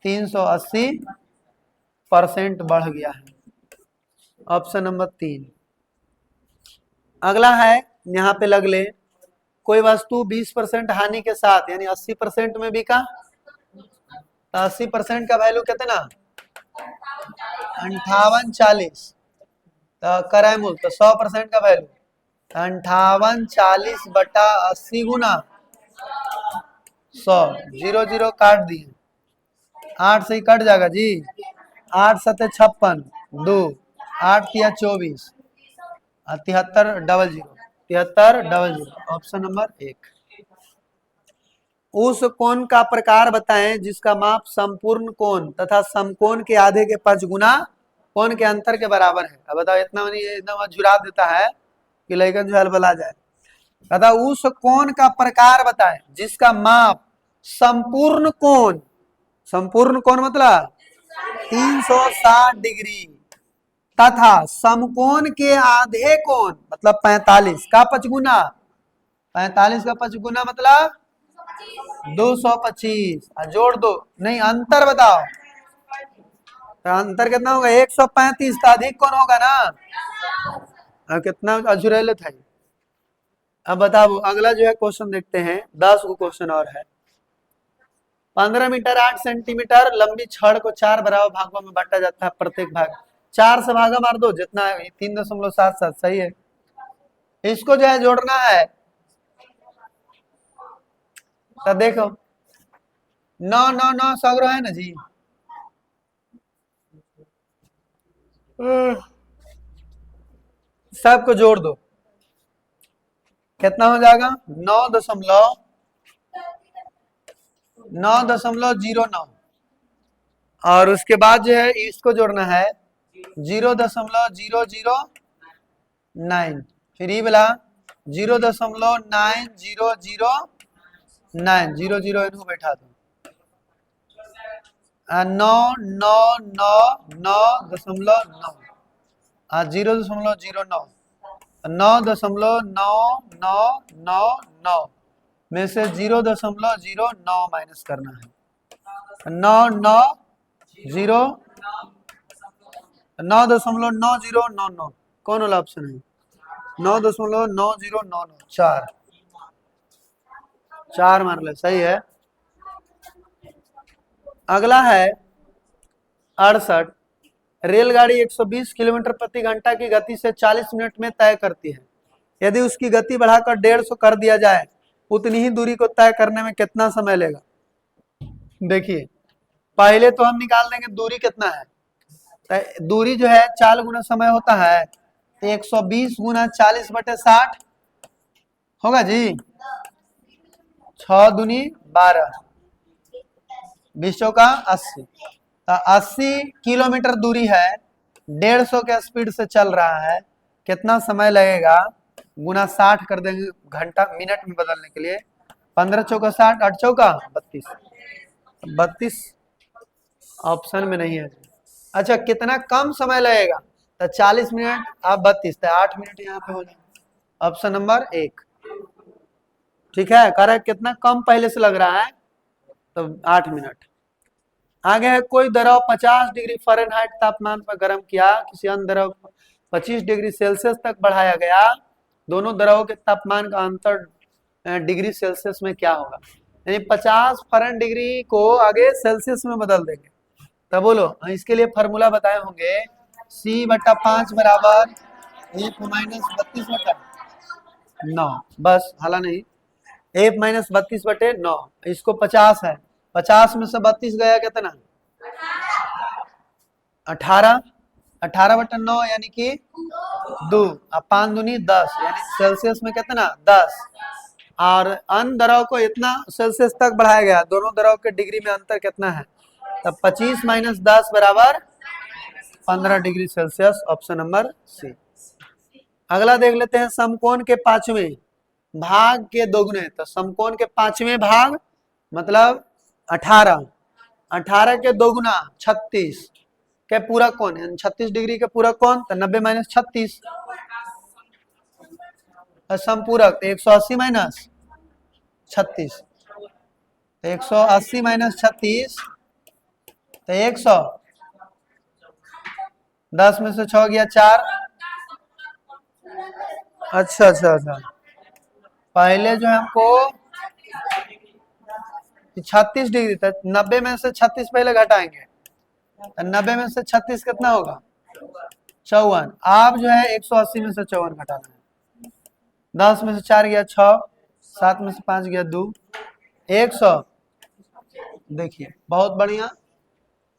380% बढ़ गया है, ऑप्शन नंबर 3। अगला है, यहाँ पे लग ले, कोई वस्तु 20% हानि के साथ यानी 80% में बिका, तो 80% का वैल्यू कितना, 5840, तो कराए मूल, तो 100% का वैल्यू 5840/80 गुना 100, 0 0 काट दिए, 8 से ही कट जाएगा जी, 8 सते 56, 2, 8 तिया 24, 73 डबल 0, 73 डबल 0, ऑप्शन नंबर 1। उस कोण का प्रकार बताएं जिसका माप संपूर्ण कोण तथा समकोण के आधे के 5 गुना कोण के अंतर के बराबर है। अब बताओ, इतना नहीं, एकदम झुरा देता है कि लड़कन जो हलबला जाए। तथा उस कोण का प्रकार बताएं जिसका माप संपूर्ण कोण, संपूर्ण कोण मतलब 360 डिग्री तथा समकोण के आधे कोण मतलब 45 का 5 गुना, 45 का 5 गुना मतलब 225, जोड़ दो, नहीं अंतर बताओ, तो अंतर कितना होगा, 135 का अधिक कौन होगा ना। अब कितना अझुरेले था। अब बताओ अगला जो है क्वेश्चन देखते हैं, 10 को क्वेश्चन और है। 15 मीटर 8 सेंटीमीटर लंबी छड़ को 4 बराबर भागों में बांटा जाता है, प्रत्येक भाग 4 से भागा मार दो, जितना है 3.77, सही है। इसको जो है जोड़ना है, तो देखो 9 9 9 सगरो है ना जी, सबको जोड़ दो, कितना हो जाएगा 9.09, और उसके बाद जो है इसको जोड़ना है 0.0009, फिर ये वाला 0.9009, 00 इनको बैठा दो, 9,999.9, 0.09, 9.9999 में से 0.09 माइनस करना है, 9.9099, कौन वाला ऑप्शन है, 9.9099, 4 मान लो, सही है। अगला है 68, रेलगाड़ी 120 किलोमीटर प्रति घंटा की गति से 40 मिनट में तय करती है, यदि उसकी गति बढ़ाकर 150 कर दिया जाए उतनी ही दूरी को तय करने में कितना समय लेगा। देखिए पहले तो हम निकाल देंगे दूरी कितना है, तो दूरी जो है 4 गुना समय होता है, तो 120 गुना 40/60 होगा जी, 6 दूनी 12, 20 चौका 80, तो 80 किलोमीटर दूरी है, 150 के स्पीड से चल रहा है, कितना समय लगेगा, गुना 60 कर देंगे घंटा मिनट में बदलने के लिए, 15 चौका 60, 8 चौका 32, 32 ऑप्शन में नहीं है। अच्छा कितना कम समय लगेगा, तो 40 मिनट आप 32, तो 8 मिनट यहाँ पे हो जाए, ऑप्शन नंबर 1 ठीक है। करेक्ट, कितना कम पहले से लग रहा है, तो 8 मिनट। आगे है, कोई द्रव 50 डिग्री फ़ारेनहाइट तापमान पर गर्म किया, किसी अन्य द्रव 25 डिग्री सेल्सियस तक बढ़ाया गया, दोनों द्रवों के तापमान का अंतर डिग्री सेल्सियस में क्या होगा, यानी 50 फ़ारेन डिग्री को आगे सेल्सियस में बदल देंगे। तब बोलो, इसके लिए फॉर्मूला बताए होंगे, C/5 बराबर 1 - 32/9, बस हाला नहीं, 1 - 32/9, इसको 50 है, 50 में से 32 गया कितना, 18, 18/9 यानी कि 2, अब 5 दूनी 10, यानी सेल्सियस में कितना 10, और अन्य द्रव को इतना सेल्सियस तक बढ़ाया गया, दोनों द्रव के डिग्री में अंतर कितना है, तब 25 - 10 बराबर 15 degree Celsius, option number C. अगला देख लेते हैं, समकोण के 5वें भाग के दोगुने, तो समकोण के 5वें भाग मतलब 18, 18 के दोगुना 36 के पूरा कोण, 36 डिग्री के पूरा कोण, तो 90 - 36, समपूरक 180 - 36, तो 180 - 36, तो 100, 10 में से 6 गया 4, अच्छा अच्छा अच्छा, पहले जो है हमको 36 डिग्री था, 90 में से 36 पहले घटाएंगे, 90 में से 36 कितना होगा 54, आप जो है 180 में से 54 घटाना है, 10 में से 4 गया 6, 7 में से 5 गया 2, 100। देखिए बहुत बढ़िया,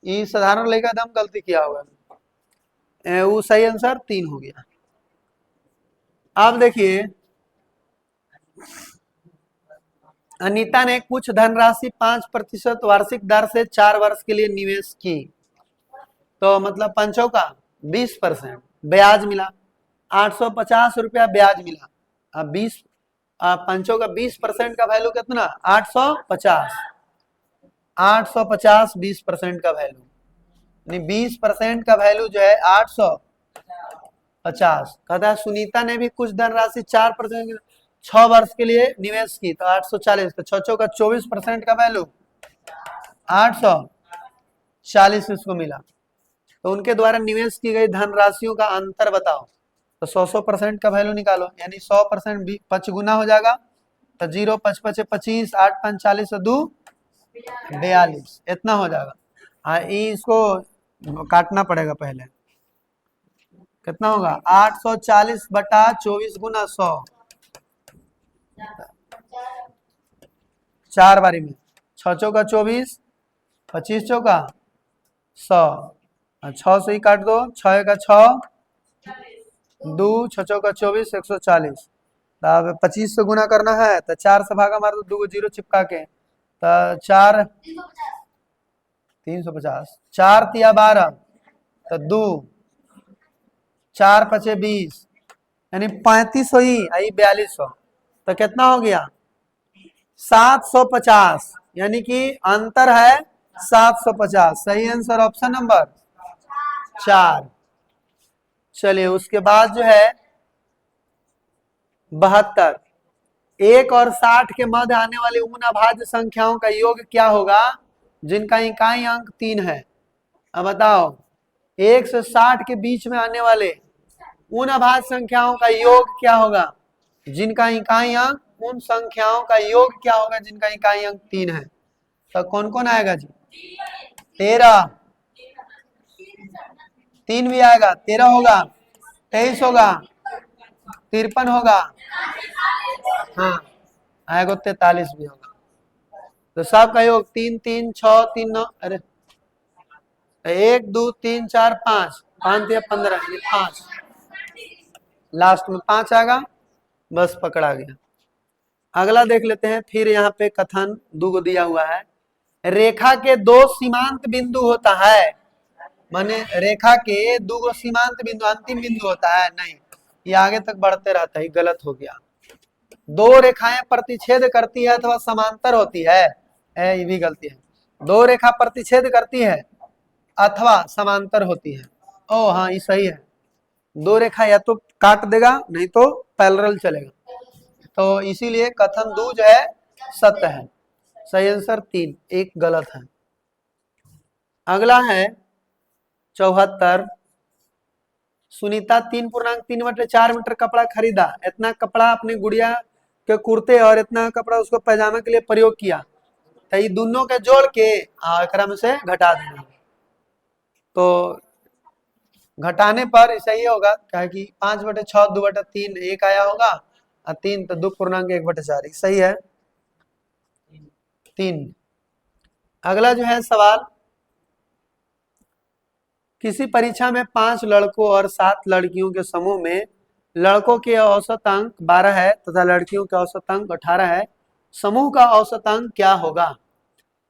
ये साधारण लेखा दम गलती किया होगा, वो सही आंसर 3 हो गया। अब देखिए, अनीता ने कुछ धनराशि 5% वार्षिक दर से 4 वर्ष के लिए निवेश की, तो मतलब पंचों का 20% ब्याज मिला, 850 रुपया ब्याज मिला। अब 20 पंचों का 20% का वैल्यू कितना, 850। 850 20% का वैल्यू, यानी 20% का वैल्यू जो है 850। कहता है सुनीता ने भी कुछ धनराशि 4% 6 वर्ष के लिए निवेश की, तो 840, तो 6 का 24% का वैल्यू 840 इसको मिला। तो उनके द्वारा निवेश की गई धनराशियों का अंतर बताओ, तो 100% का वैल्यू निकालो, यानी 100% 5 गुना हो जाएगा, तो 0 5 5 25, 8 5 40 और 2 42, इतना हो जाएगा। हाँ, इसको काटना पड़ेगा पहले, कितना होगा 840 बटा 24 गुना 100, 4 बारी में, 6 चौका 24, 25 चौका 100, 6 से ही काट दो, 6 का 6, 2 6 चौका 24, 140। अब 25 से गुना करना है, तो 4 से भागा मार दो, 2 जीरो चिपका के, तो 4 350, 4 तिया 12, तो 2 4 पचे 20, यानी 3500 ही आई 4200, तो कितना हो गया 750, यानी कि अंतर है 750। सही आंसर ऑप्शन नंबर 4। चलिए उसके बाद जो है 72, 1 और 60 के मध्य आने वाली उन अभाज्य संख्याओं का योग क्या होगा जिनका इकाई अंक 3 है। अब बताओ 1 से 60 के बीच में आने वाले उन अभाज्य संख्याओं का योग क्या होगा जिनका इकाई अंक, उन संख्याओं का योग क्या होगा जिनका इकाई अंक 3 है। तो कौन कौन आएगा जी, 13, 3 भी आएगा, 13 होगा, 23 होगा, 53 होगा, हाँ आएगा 43 भी होगा। तो सबका योग 3 3 6 3 9, अरे 1 2 3 4 5, 5 या 15, 5, लास्ट में 5 आएगा, बस पकड़ा गया। अगला देख लेते हैं, फिर यहाँ पे कथन 2 को दिया हुआ है, रेखा के 2 सीमांत बिंदु होता है, माने रेखा के 2 सीमांत बिंदु, अंतिम बिंदु होता है नहीं, ये आगे तक बढ़ते रहता है, गलत हो गया। 2 रेखाएं प्रतिच्छेद करती है अथवा समांतर होती है, ये भी गलती है, 2 रेखा प्रतिच्छेद करती है अथवा समांतर होती है। ओ हाँ ये सही है, 2 रेखा या तो काट देगा नहीं तो पैरेलल चलेगा, तो इसीलिए कथन 2 जो है सत्य है। सही आंसर 3, 1 गलत है। अगला है 74, सुनीता 3.3/4 मीटर कपड़ा खरीदा, इतना कपड़ा अपने गुड़िया के कुर्ते और इतना कपड़ा उसको पैजामा के लिए प्रयोग किया, तो ये दोनों के जोड़ के क्रम से घटा देना, तो घटाने पर ऐसा ही होगा क्या कि 5/6 2/3 1 आया होगा, और 3 तो 2.1/4, सही है 3। अगला जो है सवाल, किसी परीक्षा में 5 लड़कों और 7 लड़कियों के समूह में लड़कों के औसत अंक 12 है तथा लड़कियों के औसत अंक 18 है, समूह का औसत अंक क्या होगा।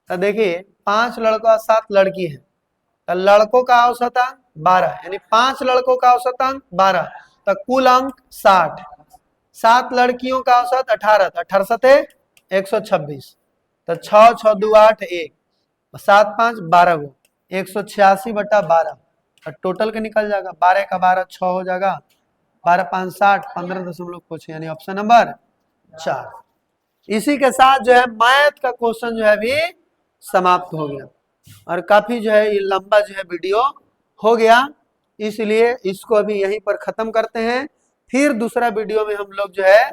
तो देखिए 5 लड़का और 7 लड़की है, तो लड़कों का औसत अंक 12, यानी 5 लड़कों का औसत अंक 12, तो कुल अंक 60, 7 लड़कियों का औसत 18, तो 18 सते 126, तो 6 6 2 8 1, 7 5 12 को 186/12, और टोटल का निकल जाएगा, 12 का 12 6 हो जाएगा, 12 5 60, 15 दशमलव कुछ, यानी ऑप्शन नंबर 4। इसी के साथ जो है मैथ का क्वेश्चन जो है भी समाप्त हो गया, और काफी जो है ये लंबा जो है वीडियो हो गया, इसलिए इसको अभी यहीं पर खत्म करते हैं। फिर दूसरा वीडियो में हम लोग जो है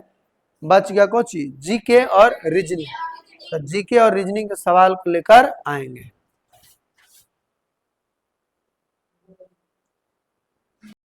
बच गया कुछ जीके और रीजनिंग, तो जीके और रीजनिंग के सवाल को लेकर आएंगे।